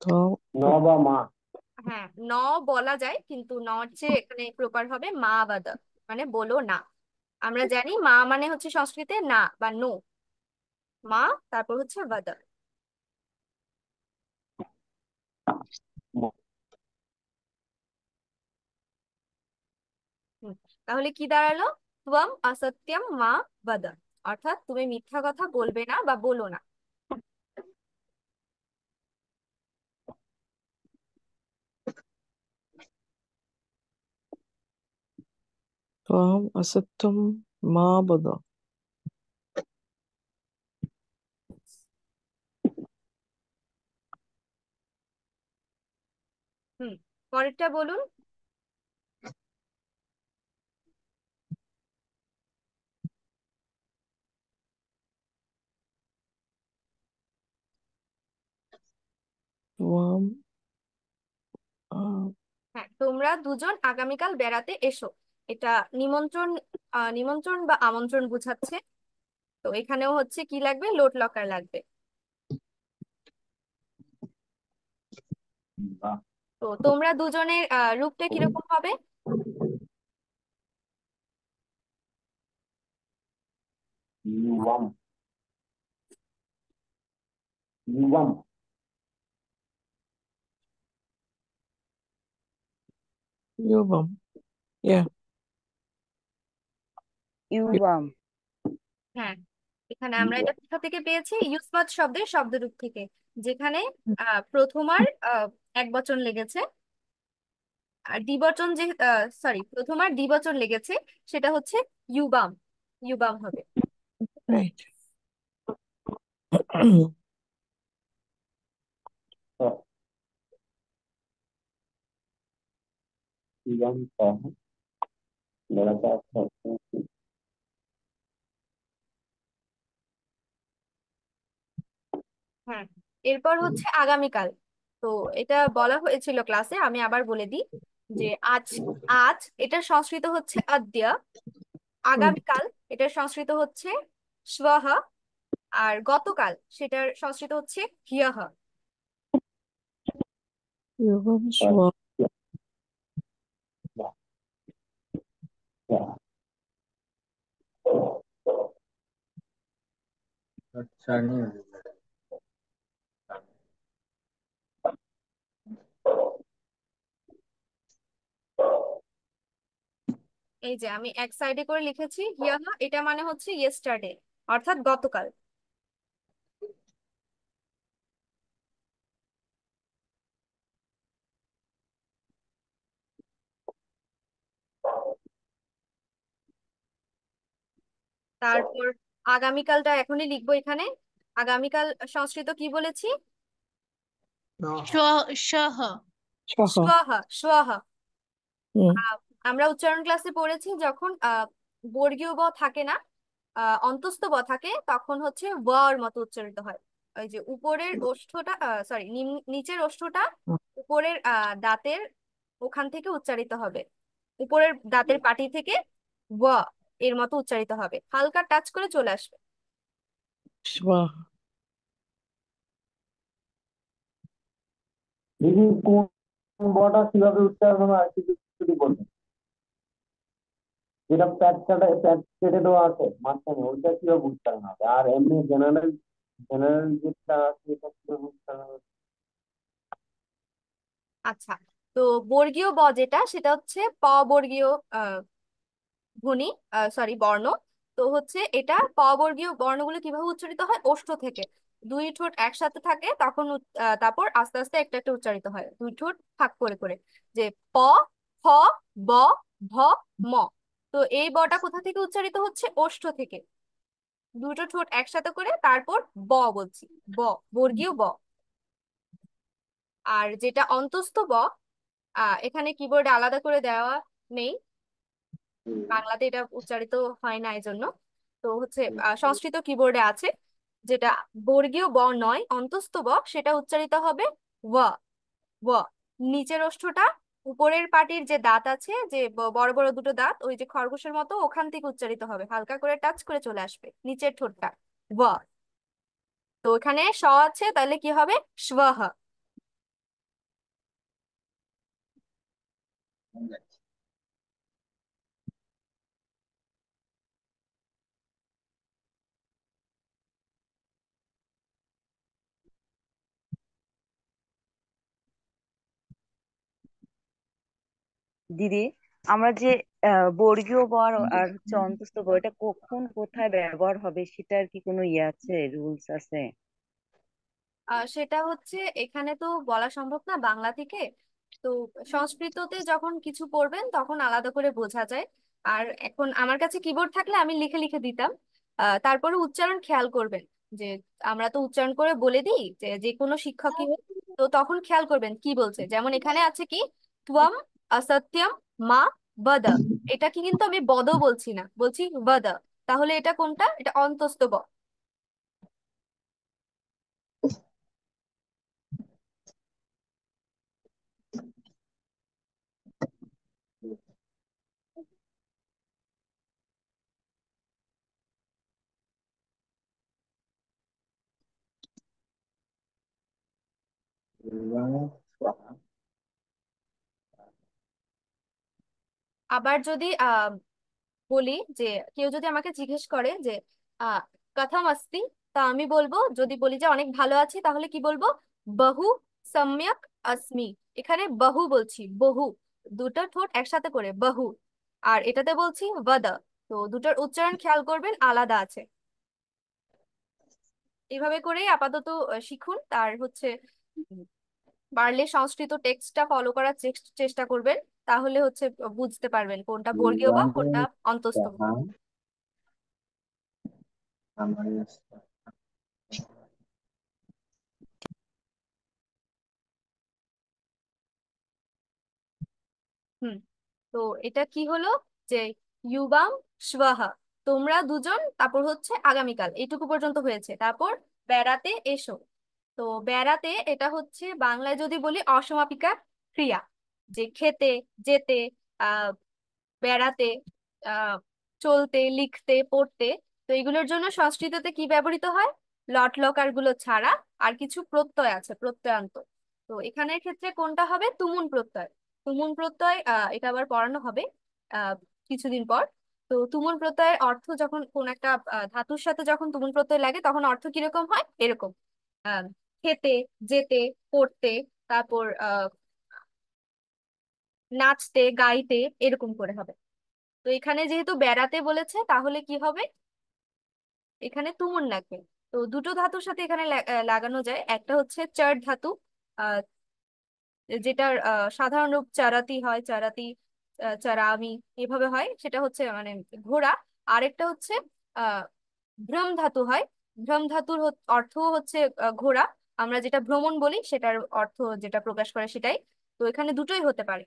তো न বা মা। হ্যাঁ, ন বলা যায়, কিন্তু নর চেয়ে এখানে প্রপার হবে মা বদ, মানে বলো না। আমরা জানি মা মানে হচ্ছে সংস্কৃতে না বা নো, মা, তারপর হচ্ছে বদ। হুম, তাহলে কি দাঁড়ালো? ত্বম অসত্যম মা বদ, অর্থাৎ তুমি মিথ্যা কথা বলবে না বা বলো না। त्वम् असत्यं मा वद। হুম, পরেরটা বলুন। त्वम् হ্যাঁ, তোমরা দুজন আগামীকাল বেড়াতে এসো, এটা নিমন্ত্রণ, নিমন্ত্রণ বা আমন্ত্রণ বোঝাচ্ছে। তো এখানেও হচ্ছে কি লাগবে, লোট লকার লাগবে। তো তোমরা দুজনের রূপটা কিরকম হবে? युवम युवम युवम। Yeah. ইউবাম। হ্যাঁ, এখানে আমরা এটা কোথা থেকে পেয়েছি? ইউসমাত শব্দের শব্দরূপ থেকে, যেখানে প্রথমার এক বচন লেগেছে, আর দ্বিবচন যে, সরি, প্রথমার দ্বিবচন লেগেছে, সেটা হচ্ছে ইউবাম, ইউবাম হবে। Right. युवम का है मेरा पास है। হ্যাঁ, এরপর হচ্ছে আগামীকাল। তো এটা বলা হয়েছিল ক্লাসে, আমি আবার বলে দিই যে আজ, আজ এটার সংস্কৃত হচ্ছে অদ্য, আগামীকাল এটার সংস্কৃত হচ্ছে শ্বহ, আর গতকাল সেটার সংস্কৃত হচ্ছে হ্যহ। युवम स्व। अच्छा नहीं है। এই যে আমি এক সাইডে করে লিখেছি হ্যহ, এটা মানে হচ্ছে ইয়েস্টারডে, অর্থাৎ গতকাল। তারপর আগামীকালটা এখনই লিখবো এখানে। আগামীকাল সংস্কৃত কি বলেছি? সহ। সহ। শ্বহ। শ্বহ। হুম। আমরা উচ্চারণ ক্লাসে পড়েছি যখন বর্গীয় ব থাকে না, অন্তস্থ ব থাকে, তখন হচ্ছে ব এর মতো উচ্চারিত হয়। ওই যে উপরের ওষ্ঠটা, সরি, নিচের ওষ্ঠটা উপরের দাঁতের ওখান থেকে উচ্চারিত হবে, উপরের দাঁতের পাটি থেকে ব এর মতো উচ্চারিত হবে, হালকা টাচ করে চলে আসবে। স্বাহা। দিদি কোন বটা কিভাবে উচ্চারণ হয় আর কি যদি বলবেন? যেটা প্যাট কেটে দেওয়া আছে মাঝখানে, ওইটা কিভাবে উচ্চারণ হবে? আর এমনি জেনারেল জেনারেল যেটা আছে এটা কিভাবে উচ্চারণ হবে? আচ্ছা, তো বর্গীয় ব যেটা, সেটা হচ্ছে প বর্গীয় ধ্বনি, সরি, বর্ণ। তো হচ্ছে এটা প বর্গীয় বর্ণগুলো কিভাবে উচ্চারিত হয়? ওষ্ঠ থেকে। দুই ঠোঁট একসাথে থাকে তখন তারপর আস্তে আস্তে একটা একটা উচ্চারিত হয়, দুই ঠোঁট ভাগ করে করে। যে প, ফ, ব, ভ, ম। তো এই বটা কোথা থেকে উচ্চারিত হচ্ছে? ওষ্ঠ থেকে। দুটো ঠোঁট একসাথে করে তারপর ব বলছি, ব, বর্গীয় ব। আর যেটা অন্তস্থ ব, এখানে কিবোর্ডে আলাদা করে দেওয়া নেই, বাংলাতে এটা উচ্চারিত হয় না এই জন্য। তো হচ্ছে সংস্কৃত কিবোর্ডে আছে, যেটা বর্গীয় ব নয়, অন্তস্থ ব, সেটা উচ্চারিত হবে ওয়া। ওয়া। নিচের ওষ্ঠটা উপরের পাটির যে দাঁত আছে, যে বড় বড় দুটো দাঁত, ওই যে খরগোশের মতো, ওখান থেকে উচ্চারিত হবে, হালকা করে টাচ করে চলে আসবে নিচের ঠোঁটটা, ওয়া। তো এখানে স আছে, তাহলে কি হবে? শ্বাহ। দিদি, আমরা যে বর্গীয় ব আর আর হচ্ছে অন্তস্থ ব, এটা কখন কোথায় ব্যবহার হবে সেটার কি কোনো ইয়ে আছে, রুলস আছে? সেটা হচ্ছে এখানে তো বলা সম্ভব না বাংলা থেকে। তো সংস্কৃততে যখন কিছু পড়বেন তখন আলাদা করে বোঝা যায়। আর এখন আমার কাছে কিবোর্ড থাকলে আমি লিখে লিখে দিতাম। তারপরে উচ্চারণ খেয়াল করবেন, যে আমরা তো উচ্চারণ করে বলে দিই যে যে কোনো শিক্ষকই হোক, তো তখন খেয়াল করবেন কি বলছে। যেমন এখানে আছে কি, ত্বম অসত্যম মা বদ। এটা কি, কিন্তু আমি বদ বলছি না, বলছি বদ। তাহলে এটা কোনটা? এটা অন্তস্থ ব। আবার যদি বলি যে, কেউ যদি আমাকে জিজ্ঞেস করে যে আহ কথাম আস্তি, তা আমি বলবো, যদি বলি যে অনেক ভালো আছি, তাহলে কি বলবো? বহু সম্যক আসমি। এখানে বহু বলছি, বহু, দুটো ঠোঁট একসাথে করে বহু। আর এটাতে বলছি বদ। তো দুটোর উচ্চারণ খেয়াল করবেন, আলাদা আছে। এইভাবে করেই আপাতত শিখুন। তার হচ্ছে উম, পারলে সংস্কৃত টেক্সটটা ফলো করার চেষ্টা করবেন, তাহলে হচ্ছে বুঝতে পারবেন কোনটা বর্গীয় বা কোনটা অন্তস্থ। হুম। তো এটা কি হলো, যে ইউবাম শ্বাহা, তোমরা দুজন, তারপর হচ্ছে আগামীকাল, এইটুকু পর্যন্ত হয়েছে। তারপর বেড়াতে এসো। তো বেড়াতে, এটা হচ্ছে বাংলায় যদি বলি অসমাপিকা ক্রিয়া, যে খেতে, যেতে, আহ বেড়াতে, আহ চলতে, লিখতে, পড়তে। তো এগুলোর জন্য সংস্কৃততে কি ব্যবহৃত হয়? লট লকার গুলো ছাড়া আর কিছু প্রত্যয় আছে, প্রত্যয়ান্ত। তো এখানের ক্ষেত্রে কোনটা হবে? তুমুন প্রত্যয়। তুমুন প্রত্যয়, এটা আবার পড়ানো হবে আহ কিছুদিন পর। তো তুমুল প্রত্যয়ের অর্থ, যখন কোন একটা ধাতুর সাথে যখন তুমুল প্রত্যয় লাগে, তখন অর্থ কিরকম হয়? এরকম, আহ খেতে, যেতে, পড়তে, তারপর নাচতে, গাইতে, এরকম করে হবে। তো এখানে যেহেতু বেড়াতে বলেছে, তাহলে কি হবে? এখানে তুমুন লাগবে। তো দুটো ধাতুর সাথে এখানে লাগানো যায়। একটা হচ্ছে চার ধাতু, আহ যেটার সাধারণ রূপ চারাতি হয়, চারাতি, চারামি, এভাবে হয়, সেটা হচ্ছে মানে ঘোড়া। আরেকটা হচ্ছে আহ ভ্রম ধাতু হয়। ভ্রম ধাতুর অর্থ হচ্ছে ঘোরা। আমরা যেটা ভ্রমণ বলি সেটার অর্থ যেটা প্রকাশ করে সেটাই। তো এখানে দুটোই হতে পারে।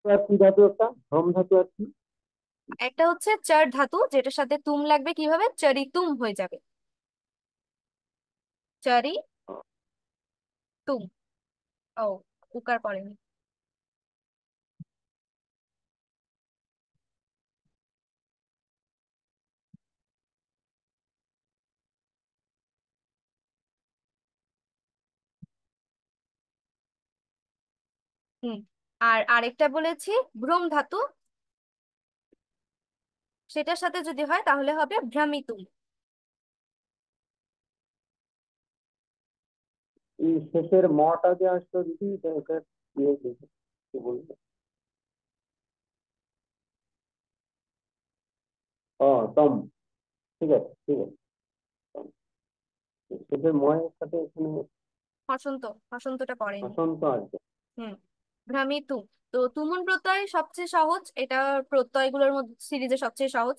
আর কি ধাতু একটা ভ্রম ধাতু আর কি? একটা হচ্ছে চার ধাতু, যেটার সাথে তুম লাগবে, কিভাবে চারিতুম হয়ে যাবে। চারি তুম। ও, উকার পড়েনি। হুম। আর আরেকটা বলেছি ভ্রম ধাতু, সেটার সাথে যদি হয় তাহলে হবে ভ্রামিতুম। এই শেষের মটা যে আসলো দিদি, এটা কি বলবো? ও, তম। ঠিক আছে, ঠিক আছে। তম। শেষের ময়ের সাথে এখানে হসন্ত, হসন্তটা পড়েনি। বসন্ত আসবে। হুম। ভ্রামিতু। তো তুমুল প্রত্যয় সবচেয়ে সহজ, এটা প্রত্যয়গুলোর মধ্যে সিরিজে সবচেয়ে সহজ।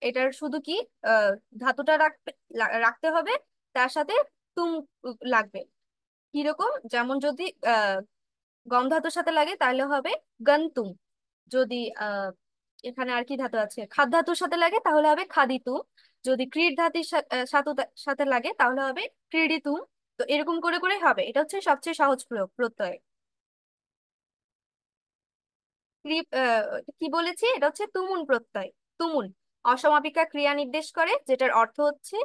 এটার শুধু কি আহ ধাতুটা রাখতে হবে, তার সাথে তুম লাগবে। কিরকম, যেমন যদি গম ধাতুর সাথে লাগে তাহলে হবে গন্তুম। যদি আহ এখানে আর কি ধাতু আছে, খাদ ধাতুর সাথে লাগে তাহলে হবে খাদিতুম। যদি ক্রীড় ধাতুর সাথে লাগে তাহলে হবে ক্রীড়িতুম। তো এরকম করে করে হবে, এটা হচ্ছে সবচেয়ে সহজ প্রয়োগ প্রত্যয়। কি বলেছি, এটা হচ্ছে তুমুন প্রত্যয়। তুমুন অসমাপিকা ক্রিয়া নির্দেশ করে, যেটার অর্থ হচ্ছে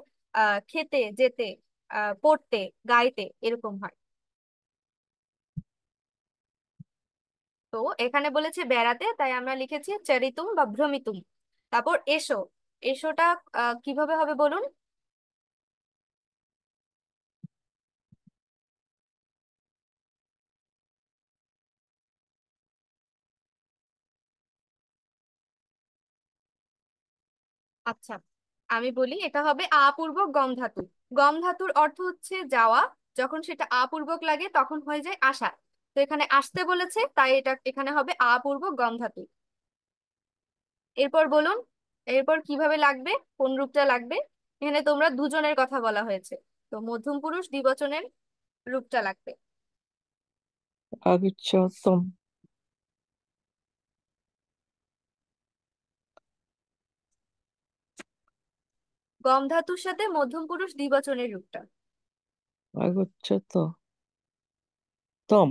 খেতে, যেতে, পড়তে, গাইতে, এরকম হয়। তো এখানে বলেছে বেড়াতে, তাই আমরা লিখেছি চরিতুম বা ভ্রমিতুম। তারপর এসো। এসোটা কিভাবে হবে বলুন? আচ্ছা, আমি বলি, এটা হবে আপূর্বক গম ধাতু। গম ধাতুর অর্থ হচ্ছে যাওয়া। যখন সেটা আপূর্বক লাগে তখন হয়ে যায় আসা। তো এখানে আসতে বলেছে, তাই এটা এখানে হবে আপূর্বক গম ধাতু। এরপর বলুন, এরপর কিভাবে লাগবে, কোন রূপটা লাগবে? এখানে তোমরা দুজনের কথা বলা হয়েছে, তো মধ্যম পুরুষ দ্বিবচনের রূপটা লাগবে। আগচ্ছাতম। গম ধাতুর সাথে মধ্যম পুরুষ দ্বিবচনের রূপটা। আগচ্ছাত তম।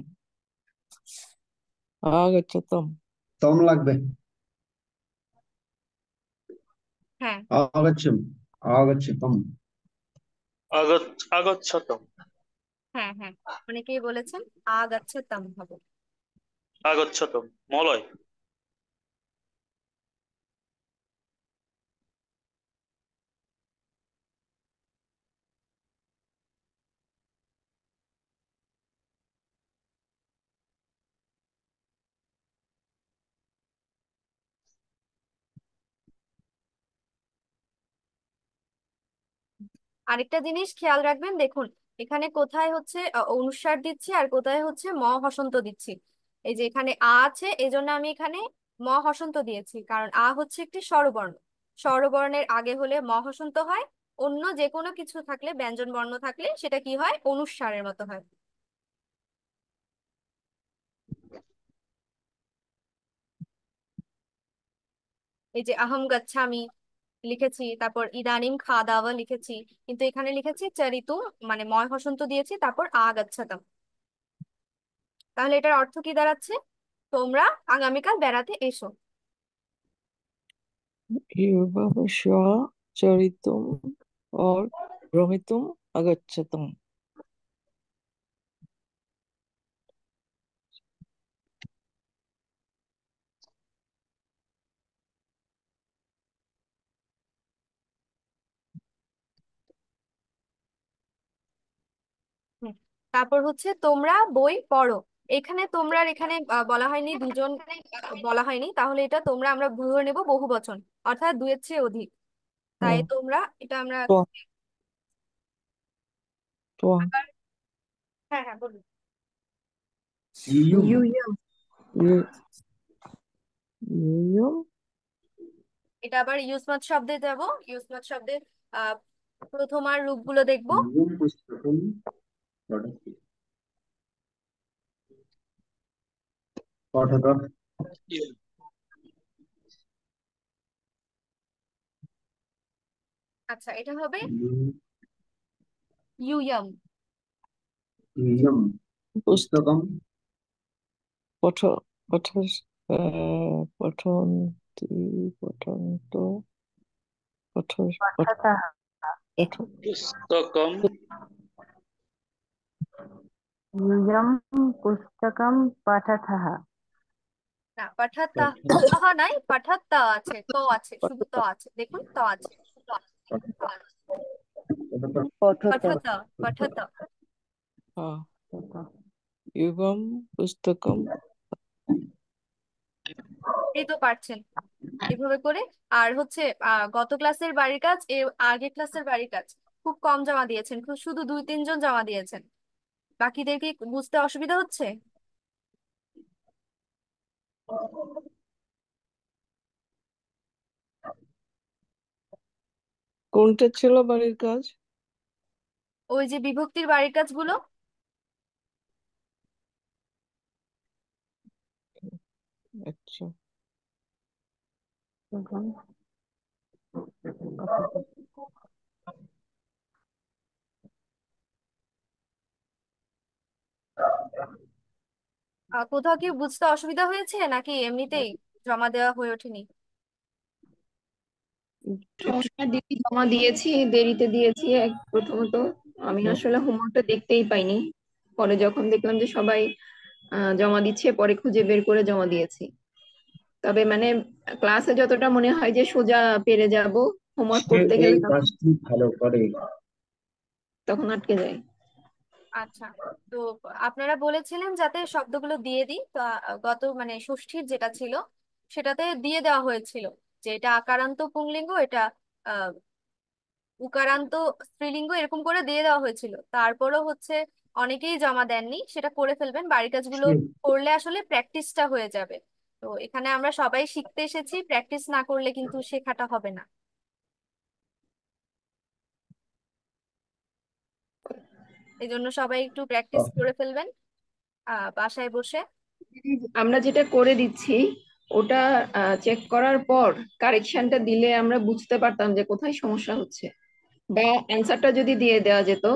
আগচ্ছাতম। তম লাগবে। হ্যাঁ। আগচ্ছম। আগচ্ছতম। আগচ্ছত। হ্যাঁ, হ্যাঁ, অনেকেই বলেছেন আগাচ্ছে তাম হবে। আগচ্ছত মলয়। আরেকটা জিনিস খেয়াল রাখবেন, দেখুন এখানে কোথায় হচ্ছে অনুস্বার দিচ্ছি আর কোথায় হচ্ছে ম হসন্ত দিচ্ছি। এই যে এখানে আছে, এই জন্য আমি এখানে ম হসন্ত দিয়েছি, কারণ হচ্ছে একটি স্বরবর্ণ। স্বরবর্ণের আগে হলে ম হসন্ত হয়। অন্য যে কোনো কিছু থাকলে, ব্যঞ্জন বর্ণ থাকলে সেটা কি হয়, অনুস্বারের মতো হয়। এই যে আহম গাচ্ছামি লিখেছি, তারপর ইদানিম খাওয়া দাওয়া লিখেছি, কিন্তু এখানে লিখেছি চারিতু, মানে ময় হসন্ত দিয়েছি, তারপর গাচ্ছাতাম। তাহলে এটার অর্থ কি দাঁড়াচ্ছে, তোমরা আগামীকাল বেড়াতে এসো। एवं चरितुम और भ्रमितुम আগচ্ছাতম। হুম। তারপর হচ্ছে তোমরা বই পড়ো। এখানে তোমরা এখানে বলা হয়নি দুজন, বলা হয়নি, তাহলে এটা তোমরা আমরা ধরে নেব বহু বচন, অর্থাৎ দুয়ের চেয়ে অধিক। তাই হুম, তোমরা, এটা আমরা তো তো আবার। হ্যাঁ, হ্যাঁ, বলুন। ইউম ইউইয়াম ইউ- ইউম এটা আবার ইউজমাত শব্দে যাব। ইউজমাত শব্দের আহ প্রথম আর রূপগুলো দেখবো। ইউম পুস্তকম পঠতি পঠত আচ্ছা, এটা হবে ইউম ইউয়াম। ইউম পুস্তক পুস্তকম পঠ পঠ পঠন্তি পঠন্ত পঠ পঠ পঠতः পঠ पुस्तकं ইয়ম পুস্তকম পঠতः। না, পাঠাত্তা পঠত তাহা নাই, পাঠাত্তা আছে, ত আছে, শুধু ত আছে, দেখুন ত আছে। পঠত পঠত পাঠাত্তা, পাঠাত্তা। ইউবম পুস্তকম। এই তো পারছেন এভাবে করে। আর হচ্ছে গত ক্লাসের বাড়ির কাজ, এর আগের ক্লাসের বাড়ির কাজ খুব কম জমা দিয়েছেন, শুধু 2-3 জন জমা দিয়েছেন। বাকিদের কি বুঝতে অসুবিধা হচ্ছে? কোনটা ছিল বাড়ির কাজ? ওই যে বিভক্তির বাড়ির কাজগুলো। আচ্ছা, ইয়ম পঠত। কোথাও কি বুঝতে অসুবিধা হয়েছে নাকি এমনিতেই জমা দেওয়া হয়ে ওঠেনি? একটু সমস্যা দিদি জমা দিয়েছি, দেরিতে দিয়েছি প্রথমত। আমি আসলে হোমওয়ার্কটা দেখতেই পাইনি। পরে যখন দেখলাম যে সবাই জমা দিচ্ছে, পরে খুঁজে বের করে জমা দিয়েছি। তবে মানে ক্লাসে যতটা মনে হয় যে সোজা পেরে যাব, হোমওয়ার্ক সে করতে এই গেলে তখন কাজটি ভালো করে তখন আটকে যায়। আচ্ছা, তো আপনারা বলেছিলেন যাতে শব্দগুলো দিয়ে দিই, তো গত মানে ষষ্ঠীর যেটা ছিল সেটাতে দিয়ে দেওয়া হয়েছিল যে এটা আকারান্ত পুংলিঙ্গ, এটা আহ উকারান্ত স্ত্রীলিঙ্গ, এরকম করে দিয়ে দেওয়া হয়েছিল। তারপরও হচ্ছে অনেকেই জমা দেননি, সেটা করে ফেলবেন। বাড়ির কাজগুলো সে করলে আসলে প্র্যাকটিসটা হয়ে যাবে। তো এখানে আমরা সবাই শিখতে এসেছি, প্র্যাকটিস না করলে কিন্তু শেখাটা হবে না। এই জন্য সবাই একটু প্র্যাকটিস করে ফেলবেন বাসায় বসে। আমরা যেটা করে দিচ্ছি ওটা চেক করার পর কারেকশনটা দিলে আমরা বুঝতে পারতাম যে কোথায় সমস্যা হচ্ছে, বা অ্যান্সারটা যদি দিয়ে দেওয়া যেত।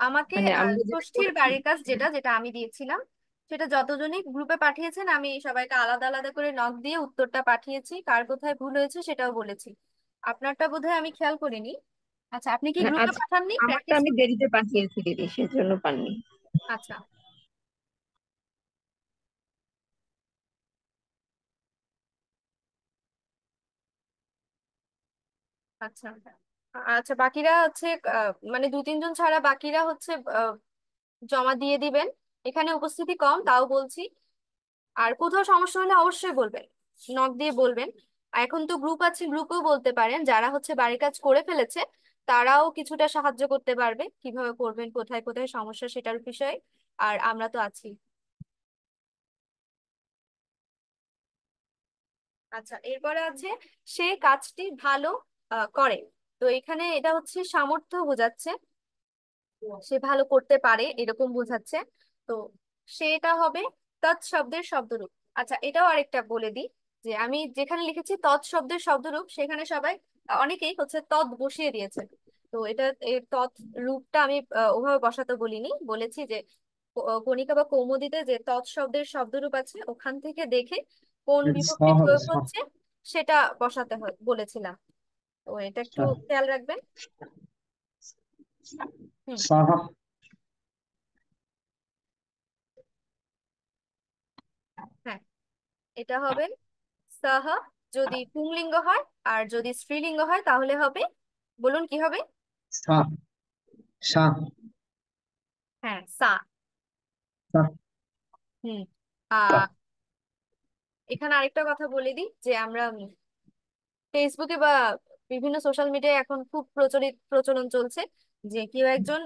আমাকে মানে আমরা যেটা ষষ্ঠীর করেছি বাড়ির কাজ যেটা যেটা আমি দিয়েছিলাম, সেটা যতজনই গ্রুপে পাঠিয়েছেন আমি সবাইকে আলাদা আলাদা করে নক দিয়ে উত্তরটা পাঠিয়েছি, কার কোথায় ভুল হয়েছে সেটাও বলেছি। আপনারটা বোধহয় আমি খেয়াল করিনি। আচ্ছা, আপনি কি মানে গ্রুপে আজ পাঠাননি আমারটা প্র্যাকটিস? আমি দেরিতে পাঠিয়েছি দিদি, সেজন্য পাননি। আচ্ছা, আচ্ছা, আচ্ছা, বাকিরা হচ্ছে মানে 2-3 জন ছাড়া বাকিরা হচ্ছে জমা দিয়ে দিবেন। এখানে উপস্থিতি কম, তাও বলছি। আর কোথাও সমস্যা হলে অবশ্যই বলবেন, নক দিয়ে বলবেন। আর এখন তো গ্রুপ আছে, গ্রুপেও বলতে পারেন। যারা হচ্ছে বাড়ির কাজ করে ফেলেছে তারাও কিছুটা সাহায্য করতে পারবে, কিভাবে করবেন, কোথায় কোথায় সমস্যা সেটার বিষয়ে। আর আমরা তো আছি। আচ্ছা, এরপরে আছে সে কাজটি ভালো করে। তো এখানে এটা হচ্ছে সামর্থ্য বোঝাচ্ছে, সে ভালো করতে পারে এরকম বোঝাচ্ছে। তো সেটা হবে তৎ শব্দের শব্দরূপ। আচ্ছা, এটাও আরেকটা বলে দিই যে আমি যেখানে লিখেছি তৎ শব্দের শব্দরূপ, সেখানে সবাই অনেকেই হচ্ছে তৎ বসিয়ে দিয়েছেন। তো এটা এর তৎ রূপটা আমি ওভাবে বসাতে বলিনি, বলেছি যে কণিকা বা কৌমুদীতে যে তৎ শব্দের শব্দরূপ আছে ওখান থেকে দেখে কোন স বিভক্তি হবে প্রয়োগ স হচ্ছে সেটা বসাতে হয় বলেছিলাম। তো এটা একটু স খেয়াল রাখবেন। হুম। সহ হ্যাঁ, এটা হবে সাহা যদি পুংলিঙ্গ হয়, আর যদি স্ত্রীলিঙ্গ হয় তাহলে হবে, বলুন কি হবে? সা সা হ্যাঁ, সা। সা হুম। সা আহ এখানে আরেকটা কথা বলে দিই যে আমরা ফেসবুকে বা বিভিন্ন সোশ্যাল মিডিয়ায় এখন খুব প্রচলন চলছে যে কেউ একজন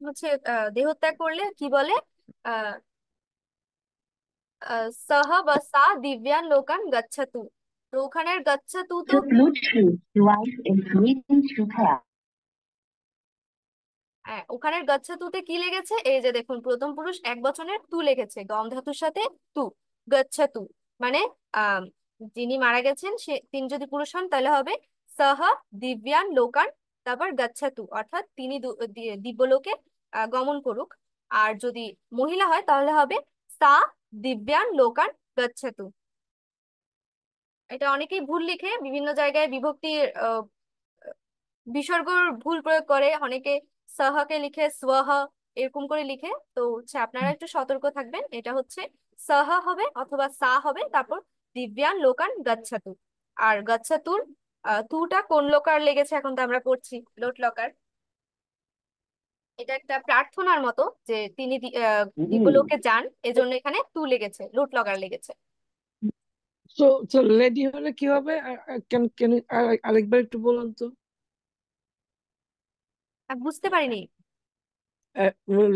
হচ্ছে দেহত্যাগ করলে কি বলে? আহ সহ বা সা দিব্যান লোকান গচ্ছতু। তো ওখানের গচ্ছতু তো The Bluetooth device is ready to pair. হ্যাঁ, ওখানের গচ্ছতুতে কি লেগেছে? এই যে দেখুন, প্রথম পুরুষ এক বচনের তু লেগেছে, গম ধাতুর সাথে তু, গচ্ছতু। মানে আহ যিনি মারা গেছেন তিনি যদি পুরুষ হন তাহলে হবে সহ দিব্যান লোকান, তারপর গচ্ছতু, অর্থাৎ তিনি দিব্যলোকে গমন করুক। আর যদি মহিলা হয় তাহলে হবে সা দিব্যান লোকান গচ্ছতু। এটা অনেকেই ভুল লিখে বিভিন্ন জায়গায় বিভক্তির বিসর্গর ভুল প্রয়োগ করে, অনেকে সহকে লিখে স্বহ, এরকম করে লিখে। তো হচ্ছে আপনারা একটু সতর্ক থাকবেন, এটা হচ্ছে সহ হবে অথবা সা হবে, তারপর দিব্যান লোকান গচ্ছতু। আর গচ্ছতুর তুটা কোন লোকার লেগেছে এখন তো আমরা পড়ছি, লোট লকার। এটা একটা প্রার্থনার মতো যে তিনি দিদি, দিব্যলোকে যান, এজন্য এখানে তু লেগেছে, লোট লকার লেগেছে। তো তো লেডি হলে কি হবে? কেন কেন আরেকবার একটু বলুন তো। বুঝতে পারিনি।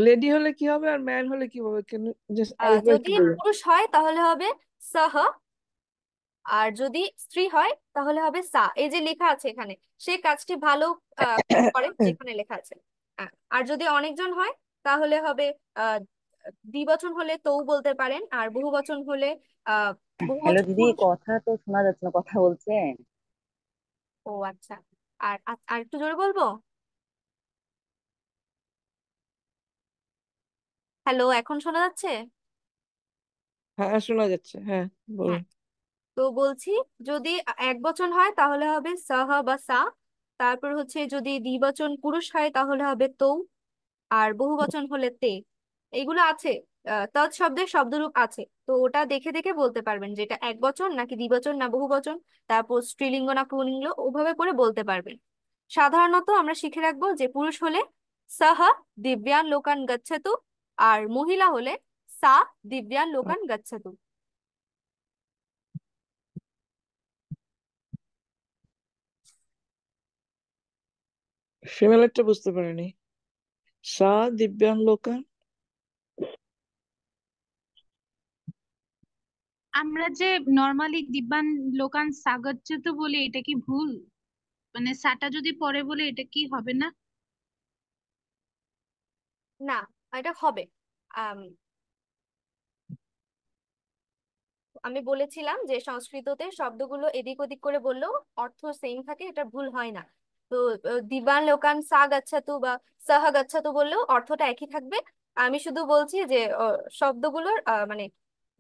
লেডি হলে কি হবে আর ম্যান হলে কি হবে? কেন জাস্ট আরেকবার যদি একটু বলুন। পুরুষ হয় তাহলে হবে সহ, আর যদি স্ত্রী হয় তাহলে হবে সা। এই যে লেখা আছে এখানে, সেই কাজটি ভালো করে যেখানে লেখা আছে। আর যদি অনেকজন হয় তাহলে হবে আহ দ্বিবচন হলে তৌ বলতে পারেন, আর বহুবচন হলে আহ হ্যালো বহুবচন দিদি, পুরুষ। কথা তো শোনা যাচ্ছে না, কথা বলছেন? ও আচ্ছা। আর আর একটু জোরে বলবো? হ্যালো, এখন শোনা যাচ্ছে? হ্যাঁ, শোনা যাচ্ছে, হ্যাঁ, হ্যাঁ, বলুন। তো বলছি, যদি এক বচন হয় তাহলে হবে সাহ বা সা। তারপর হচ্ছে যদি দ্বিবচন পুরুষ হয় তাহলে হবে তৌ, আর বহু বচন হলে তে। এইগুলো আছে, তৎ শব্দের শব্দরূপ আছে, তো ওটা দেখে দেখে বলতে পারবেন যে এটা এক বচন নাকি দ্বিবচন না বহু বচন, তারপর স্ত্রীলিঙ্গ না পুল্লিঙ্গ, ওভাবে করে বলতে পারবেন। সাধারণত আমরা শিখে রাখবো যে পুরুষ হলে সাহ দিব্যান লোকান গচ্ছতু, আর মহিলা হলে সা দিব্যান লোকান গচ্ছতু। ফিমেলেরটা বুঝতে পারিনি। সা দিব্যাং লোকান। আমরা যে নর্মালি দিব্যান লোকান সাগচ্যুত বলি, এটা কি ভুল? মানে সাটা যদি পরে বলে, এটা কি হবে না? না, এটা হবে। আম, আমি বলেছিলাম যে সংস্কৃততে শব্দগুলো এদিক ওদিক করে বললেও অর্থ সেম থাকে, এটা ভুল হয় না। তো দিবান লোকান সা গাচ্ছাতু বা সাহা গাচ্ছাতু বললেও অর্থটা একই থাকবে। আমি শুধু বলছি যে শব্দগুলোর মানে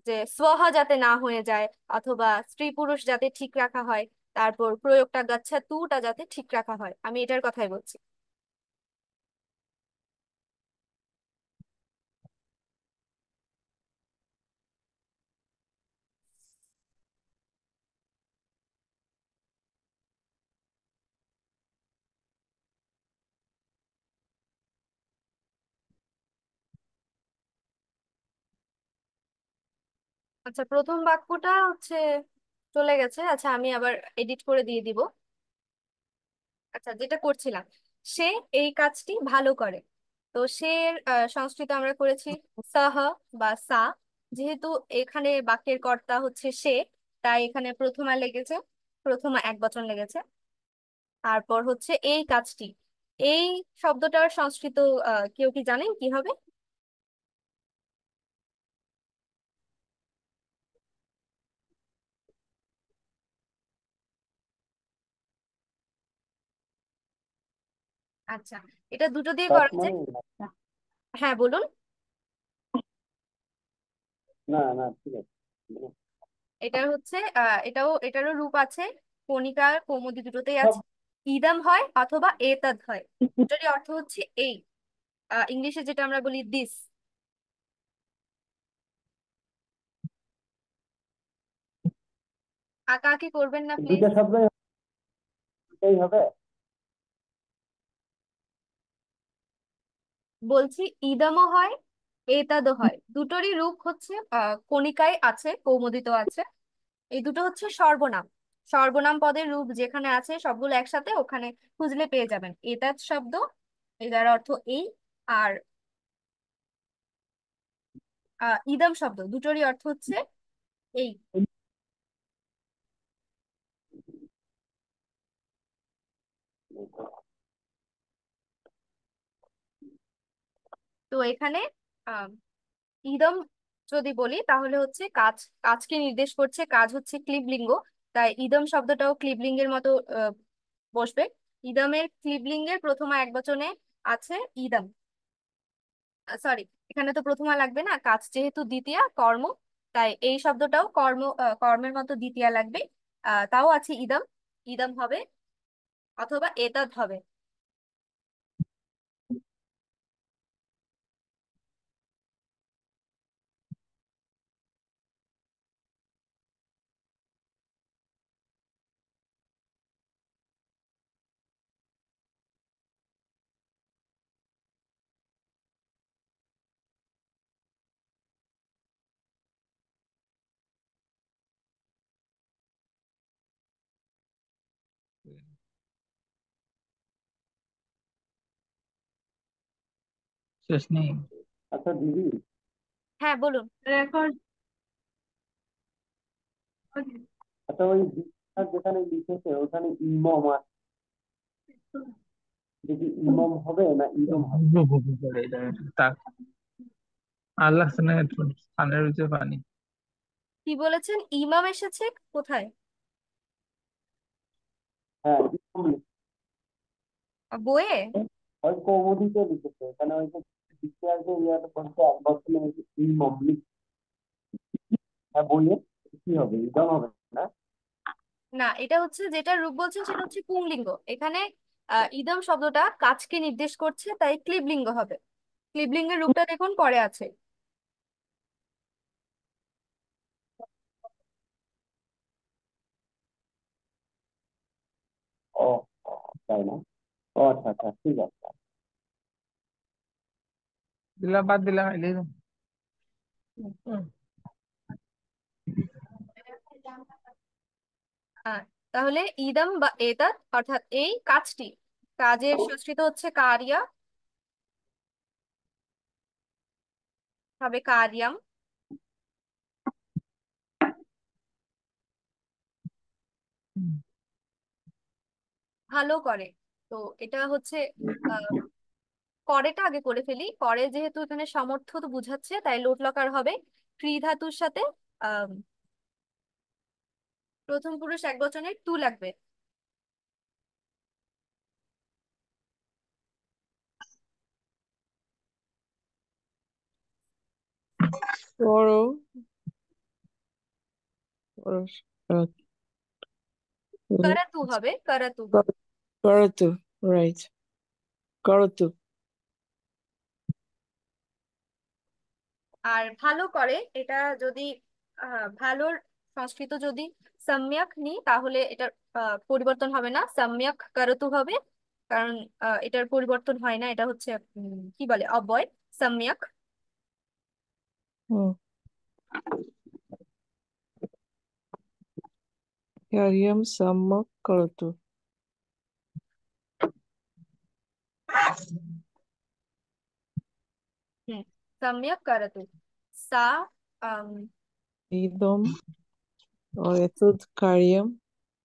যে স্বহ যাতে না হয়ে যায়, অথবা স্ত্রী পুরুষ যাতে ঠিক রাখা হয়, তারপর প্রয়োগটা গাচ্ছাতুটা যাতে ঠিক রাখা হয়, আমি এটার কথাই বলছি। আচ্ছা, প্রথম বাক্যটা হচ্ছে চলে গেছে, আচ্ছা আমি আবার এডিট করে দিয়ে দিব। আচ্ছা, যেটা করছিলাম, সে এই কাজটি ভালো করে। তো সে সংস্কৃত আমরা করেছি সাহ বা সা। যেহেতু এখানে বাক্যের কর্তা হচ্ছে সে, তাই এখানে প্রথমা লেগেছে, প্রথমা এক বচন লেগেছে। তারপর হচ্ছে এই কাজটি, এই শব্দটার সংস্কৃত কেউ কি জানেন কি হবে? আচ্ছা, এটা দুটো দিয়ে কাজ করা যায়। মানে? হ্যাঁ, বলুন। না না, ঠিক আছে। এটা হচ্ছে এটারও রূপ আছে, কণিকা কৌমুদি দুটোতেই সব। আছে। ইদম হয় অথবা এতদ হয়, এটারই অর্থ হচ্ছে এই। ইংলিশে যেটা আমরা বলি দিস। আঁকাআঁকি করবেন না প্লিজ। দুইটা শব্দ এটাই হবে। বলছি ইদমও হয়, এতদও হয়, দুটোরই রূপ হচ্ছে কণিকায় আছে, কৌমুদিত আছে। এই দুটো হচ্ছে সর্বনাম। সর্বনাম পদের রূপ যেখানে আছে সবগুলো একসাথে, ওখানে খুঁজলে পেয়ে যাবেন এতদ শব্দ, এটার অর্থ এই। আর ইদম শব্দ দুটোরই অর্থ হচ্ছে এই। তো এখানে আহ, ইদম যদি বলি তাহলে হচ্ছে কাজ, কাজকে নির্দেশ করছে, কাজ হচ্ছে ক্লিবলিঙ্গ, তাই ইদম শব্দটাও ক্লিবলিঙ্গের মতো বসবে। ইদমের ক্লিবলিঙ্গের প্রথমা একবচনে আছে ইদম, সরি, এখানে তো প্রথমা লাগবে না, কাজ যেহেতু দ্বিতীয়া কর্ম, তাই এই শব্দটাও কর্মের মতো দ্বিতীয়া লাগবে। তাও আছে ইদম, ইদম হবে অথবা এতদ হবে। শেষ নেই। আচ্ছা দিদি, হ্যাঁ বলুন। রেকর্ড। আচ্ছা ওই দীক্ষা যেখানে লিখেছে ওখানে ইমম আছে, এটা কি ইমম হবে না ইদম হবে? তা আল্লাহ খানের রুচে পানি। কি বলেছেন, ইমাম এসেছে কোথায়? হ্যাঁ ইমম বইয়ে? ওই কৌমুদিতে লিখেছে, এখানে ওই যে দীক্ষার যে ইয়াতে বলছে এক বছর ইমম হ্যাঁ বইয়ে কি হবে, ইদম হবে না? না, এটা হচ্ছে যেটা রূপ বলছেন সেটা হচ্ছে পুংলিঙ্গ। এখানে ইদম শব্দটা কাজকে নির্দেশ করছে, তাই ক্লিবলিঙ্গ হবে। ক্লিবলিঙ্গের রূপটা দেখুন পরে আছে। ও ও, তাই না? ও আচ্ছা আচ্ছা ঠিক আছে। দিলা বাদ দিলা খাইলে আহ, তাহলে ইদম বা এতৎ অর্থাৎ এই কাজটি, কাজের সংস্কৃত হচ্ছে কারিয়া, হবে কারিয়াম। ভালো করে, তো এটা হচ্ছে আহ, করেটা আগে করে ফেলি। করে যেহেতু এখানে সমর্থ তো বুঝাচ্ছে, তাই লোট লকার হবে ক্রি ধাতুর সাথে। আহ প্রথম পুরুষ এক বচনের টু লাগবে। করো, করো, করতু হবে, করতু। করো তো, রাইট, করো তো। আর ভালো করে, এটা যদি ভালোর সংস্কৃত যদি সম্যক নিই তাহলে এটার পরিবর্তন হবে না, সম্যক করতু হবে। কারণ এটার পরিবর্তন হয় না, এটা হচ্ছে কি বলে অব্যয়, সম্যক। হুম, কারিয়াম সাম্যক করতু। হুম, সম্যক করতু। সা আম, ইদম ও এতদ কারিয়াম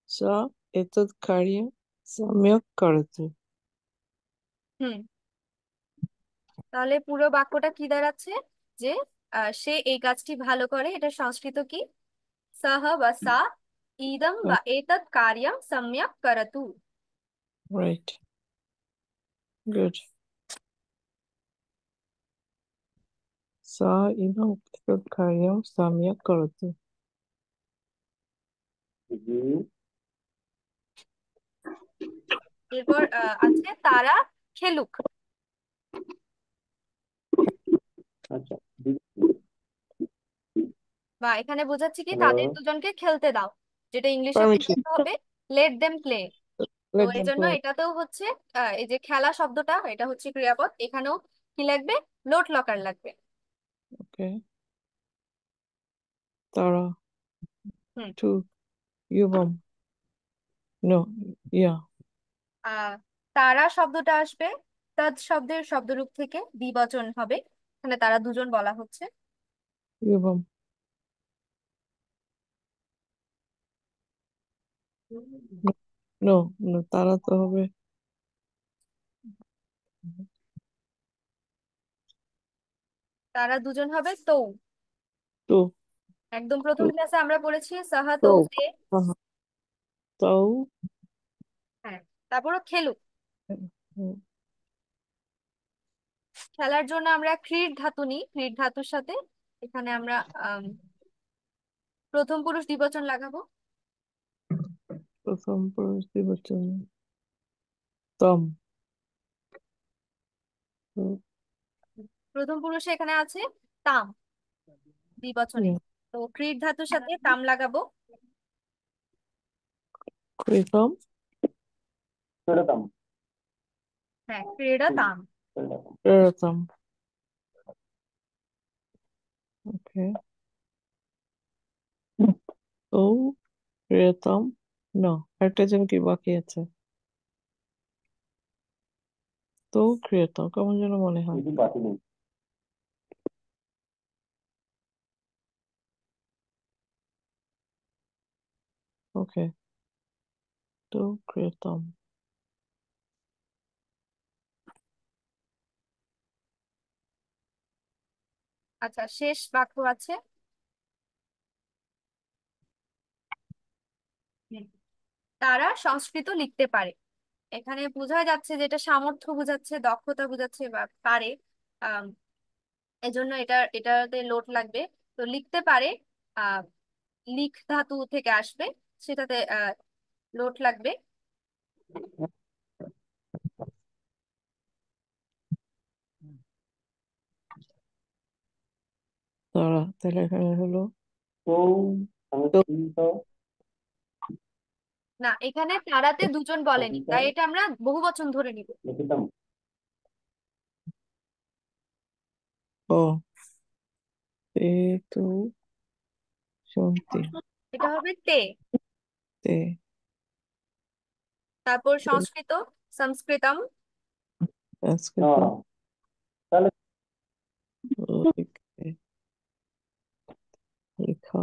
সা এতদ কারিয়াম সাম্যক করতু। হুম, তাহলে পুরো বাক্যটা কি দাঁড়াচ্ছে, যে সে এই কাজটি ভালো করে, এটা সংস্কৃত কি, সহ বা সা ইদম বা এতৎ কার্যম সম্যক করতু। Right, good. সা ইদম এতদ কারিয়াম সাম্যক করতু। জি এরপর আছে তারা খেলুক, আচ্ছা দিদি, বা এখানে বোঝাচ্ছে কি হ্যালো, তাদের দুজনকে খেলতে দাও, যেটা ইংলিশে পারমিশন, হবে লেট দেম প্লে। তো লেট এই দেম জন্য প্লে। এটাতেও হচ্ছে এই যে খেলা শব্দটা, এটা হচ্ছে ক্রিয়াপদ, এখানেও কি লাগবে, লোট লকার লাগবে। ওকে, তারা হুম। টু ইউবম, নো, ইয়া, আহ তারা শব্দটা আসবে তাদ শব্দের শব্দরূপ থেকে দ্বিবচন হবে, এখানে তারা দুজন বলা হচ্ছে। ইউবম। নো, নো, তারা তো হবে তারা দুজন হবে তৌ। তো। একদম প্রথম ক্লাসে আমরা পড়েছি সাহা তো তৌ তে। তাও। হ্যাঁ, তারপরও খেলুক। হুম, খেলার জন্য আমরা ক্রীড় ধাতু নিই, ক্রীড় ধাতুর সাথে এখানে আমরা আম, প্রথম পুরুষ দ্বিবচন লাগাবো। প্রথম পুরুষ দ্বিবচন তম। তো, প্রথম পুরুষে এখানে আছে তাম দ্বিবচনে, তো ক্রীড় ধাতুর সাথে তাম লাগাবো। ক্রিতম। ক্রীড়তম। হ্যাঁ, ক্রীড়া তাম। ক্রীড়তম। প্রেরতম। ওকে। তো প্রেরতম। না, একটা যেন কি বাকি আছে। তো ক্রিয়তম কেমন যেন মনে হয়। কিছু বাকি নেই। ওকে। তো ক্রিয়তম। আচ্ছা, শেষ বাক্য আছে। হুম। তারা সংস্কৃত লিখতে পারে। এখানে বোঝা যাচ্ছে যে এটা সামর্থ্য বোঝাচ্ছে, দক্ষতা বোঝাচ্ছে বা পারে। আহ এজন্য এটাতে লোট লাগবে। তো লিখতে পারে, আহ লিখ ধাতু থেকে আসবে, সেটাতে লোট লাগবে। তারা তাহলে এখানে হলো তো তো। সংস্কৃত না, এখানে তারাতে দুজন বলেনি, লিখিত তাই এটা আমরা বহুবচন ধরে নিব। লিখিতম। ও তে তো শুনতি এটা হবে তে। তে। তারপর তো সংস্কৃত সংস্কৃতম। সংস্কৃত তাহলে লিখে লেখা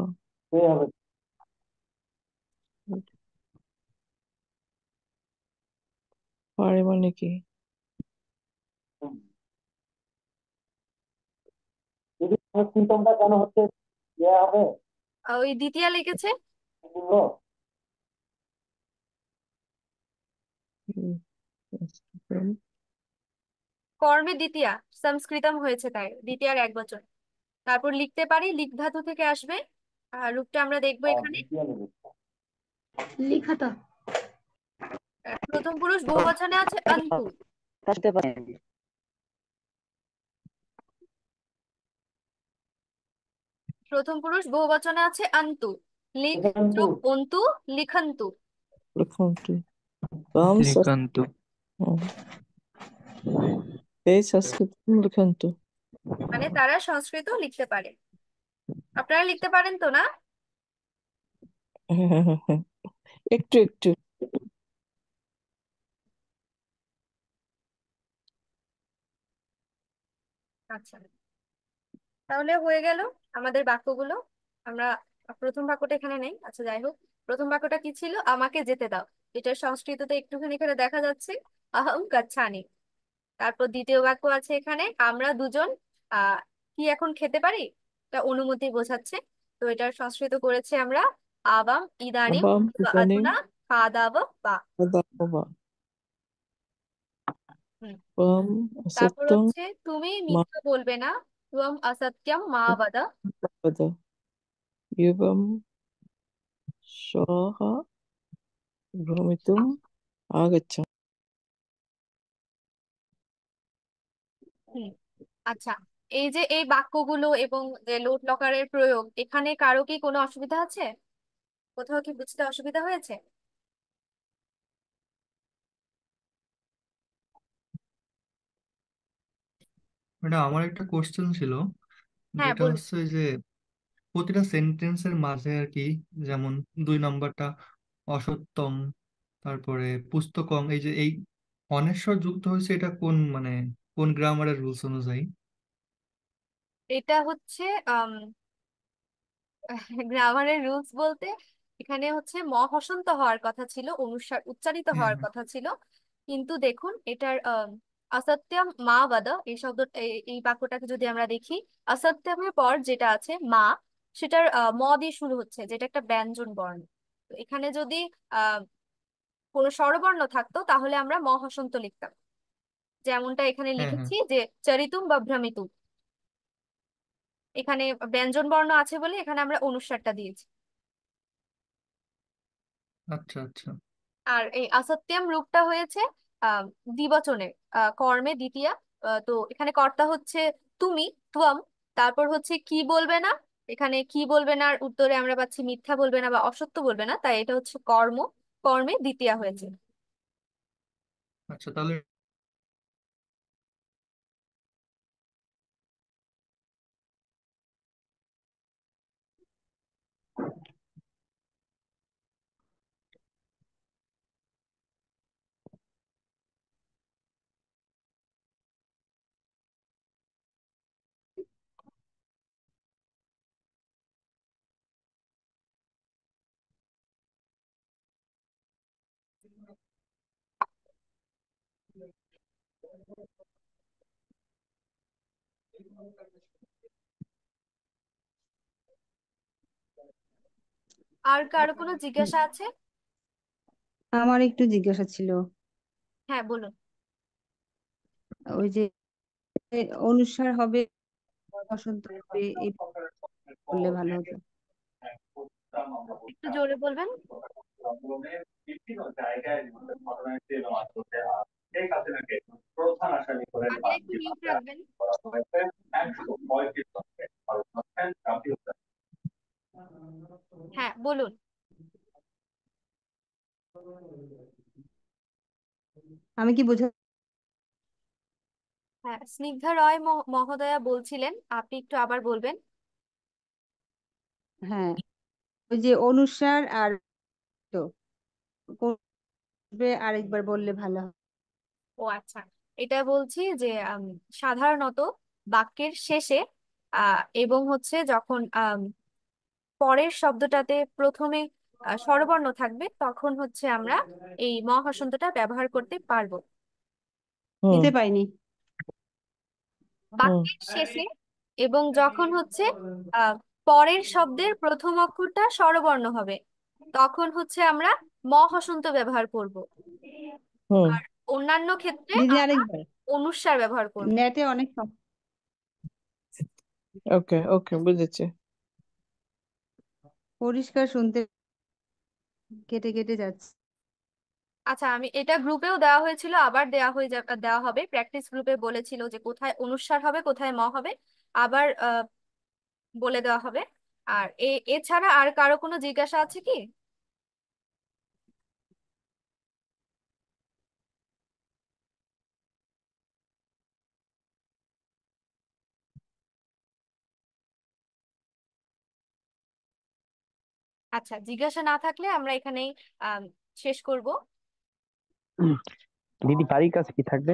তে হবে। পারে মানে কি? হুম। যদি সংস্কৃতমটা কেন হচ্ছে ইয়ে হবে ওই দ্বিতীয় লিখেছে, লিঙ্গ। হুম, সংস্কৃতম। কর্মে দ্বিতীয়া সংস্কৃতম হয়েছে, তাই দ্বিতীয়ার এক বচন। তারপর লিখতে পারি, লিখ ধাতু থেকে আসবে। রূপটা আমরা দেখবো এখানে। দ্বিতীয় লিঙ্গ। লিখাতা। প্রথম পুরুষ বহুবচনে আছে অন্তু। আসতে পারে। প্রথম পুরুষ বহুবচনে আছে অন্তু। লিখ লিখন্তু। যোগ অন্তু, লিখন্তু। লিখন্তু বাম লিখন্তু। এই সংস্কৃতম লিখন্তু। মানে তারা সংস্কৃত লিখতে পারে। আপনারা লিখতে পারেন তো, না? হ্যাঁ, হ্যাঁ, হ্যাঁ, হ্যাঁ। একটু একটু। আচ্ছা, তাহলে হয়ে গেল আমাদের বাক্যগুলো। আমরা প্রথম বাক্যটা এখানে নেই, আচ্ছা যাই হোক। প্রথম বাক্যটা কি ছিল? আমাকে যেতে দাও। এটা সংস্কৃততে একটুখানি এখানে দেখা যাচ্ছে, আহম গাচ্ছামি। তারপর দ্বিতীয় বাক্য আছে এখানে, আমরা দুজন আহ কি এখন খেতে পারি, এটা অনুমতি বোঝাচ্ছে। তো এটার সংস্কৃত করেছে আমরা আবাম ইদানিম আবাম বা ইদানিম আধুনা খাদাব বা। আদাবা হুম। বাম তারপর অসত্যং হচ্ছে তুমি মা মিথ্যা বলবে না, তুম অসত্যম মা বদ। বদ ইয়বম সহ ভ্রমিতুম আগচ্ছ। হুম। আচ্ছা, এই যে এই বাক্যগুলো এবং যে লোড লকারের প্রয়োগ, এখানে কারো কি কোনো অসুবিধা আছে? কোথাও কি বুঝতে অসুবিধা হয়েছে? ম্যাডাম আমার একটা কোশ্চেন ছিল, হ্যাঁ, যেটা বলুন। হচ্ছে যে প্রতিটা সেন্টেন্সের মাঝে আর কি, যেমন 2 নম্বরটা অসত্যম, তারপরে পুস্তকম, এই যে এই অনেশ্বর যুক্ত হয়েছে, এটা কোন মানে কোন গ্রামারের রুলস অনুযায়ী? এটা হচ্ছে গ্রামারের রুলস বলতে এখানে হচ্ছে ম হসন্ত হওয়ার কথা ছিল, অনুস্বার উচ্চারিত হ্যাঁ হওয়ার হ্যাঁ। কথা ছিল। কিন্তু দেখুন এটার অসত্যম মা বদ, এই শব্দ এই বাক্যটাকে যদি আমরা দেখি, অসত্যমের পর যেটা আছে মা, সেটার ম দিয়ে শুরু হচ্ছে, যেটা একটা ব্যঞ্জন বর্ণ। তো এখানে যদি আহ কোনো স্বরবর্ণ থাকতো তাহলে আমরা ম হসন্ত লিখতাম, যেমনটা এখানে হ্যাঁ হ্যাঁ। লিখেছি যে চরিতুম বা ভ্রমিতুম। এখানে ব্যঞ্জন বর্ণ আছে বলে এখানে আমরা অনুস্বারটা দিয়েছি। আচ্ছা আচ্ছা। আর এই অসত্যম রূপটা হয়েছে আহ দ্বিবচনের, কর্মে দ্বিতীয়া। তো এখানে কর্তা হচ্ছে তুমি, ত্বম। তারপর হচ্ছে কি বলবে না, এখানে কি বলবে না আর উত্তরে আমরা পাচ্ছি মিথ্যা বলবে না বা অসত্য বলবে না, তাই এটা হচ্ছে কর্ম, কর্মে দ্বিতীয়া হয়েছে। আচ্ছা তাহলে আর কারো কোনো জিজ্ঞাসা আছে? আমার একটু জিজ্ঞাসা ছিল। হ্যাঁ বলুন। ওই যে অনুসার হবে, বসন্ত হবে, এই বললে ভালো হতো। একটু জোরে বলবেন। বাকিরা একটু মিউট রাখবেন। হ্যাঁ বলুন। আমি কি বোঝা? হ্যাঁ, স্নিগ্ধা রয় মহোদয়া বলছিলেন, আপনি একটু আবার বলবেন। হ্যাঁ, ওই যে অনুসার আর তো করবে, আরেকবার বললে ভালো হয়। ও আচ্ছা, এটা বলছি যে সাধারণত বাক্যের শেষে এবং হচ্ছে যখন পরের শব্দটাতে প্রথমে স্বরবর্ণ থাকবে তখন হচ্ছে আমরা এই ম হসন্তটা ব্যবহার করতে পারবো। হুম দিতে পাইনি। হুম বাক্যের শেষে এবং যখন হচ্ছে আহ পরের শব্দের প্রথম অক্ষরটা স্বরবর্ণ হবে তখন হচ্ছে আমরা ম হসন্ত ব্যবহার করব। হুম। আর অন্যান্য ক্ষেত্রে দিদি আমরা আরেকবার, অনুস্বার ব্যবহার করব। নেটে অনেক ওকে ওকে, বুঝেছি। পরিষ্কার শুনতে, কেটে কেটে যাচ্ছে। আচ্ছা, আমি এটা গ্রুপেও দেওয়া হয়েছিল, আবার দেওয়া হবে। প্র্যাকটিস গ্রুপে বলেছিল যে কোথায় অনুস্বার হবে কোথায় ম হবে, আবার বলে দেওয়া হবে। আর এছাড়া আর কারো কোনো জিজ্ঞাসা আছে কি? আচ্ছা, জিজ্ঞাসা না থাকলে আমরা এখানেই আম, শেষ করব। দিদি বাড়ির কাছে কি থাকবে?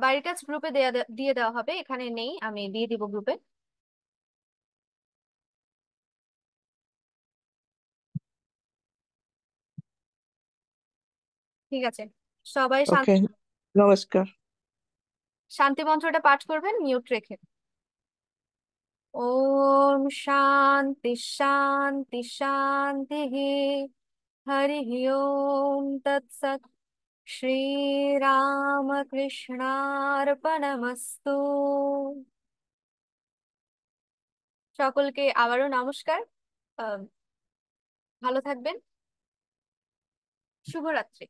বাড়ির কাজ গ্রুপে দিয়ে দেওয়া হবে, এখানে নেই, আমি দিয়ে দিব গ্রুপে। ঠিক আছে, সবাই ওকে, নমস্কার। শান্তি মন্ত্রটা পাঠ করবেন মিউট রেখে। ওম শান্তি শান্তি শান্তি, হরি ওম তৎসৎ। শ্রীরামকৃষ্ণার্পণমস্তু। সকলকে আবারও নমস্কার। আহ, ভালো থাকবেন। শুভরাত্রি।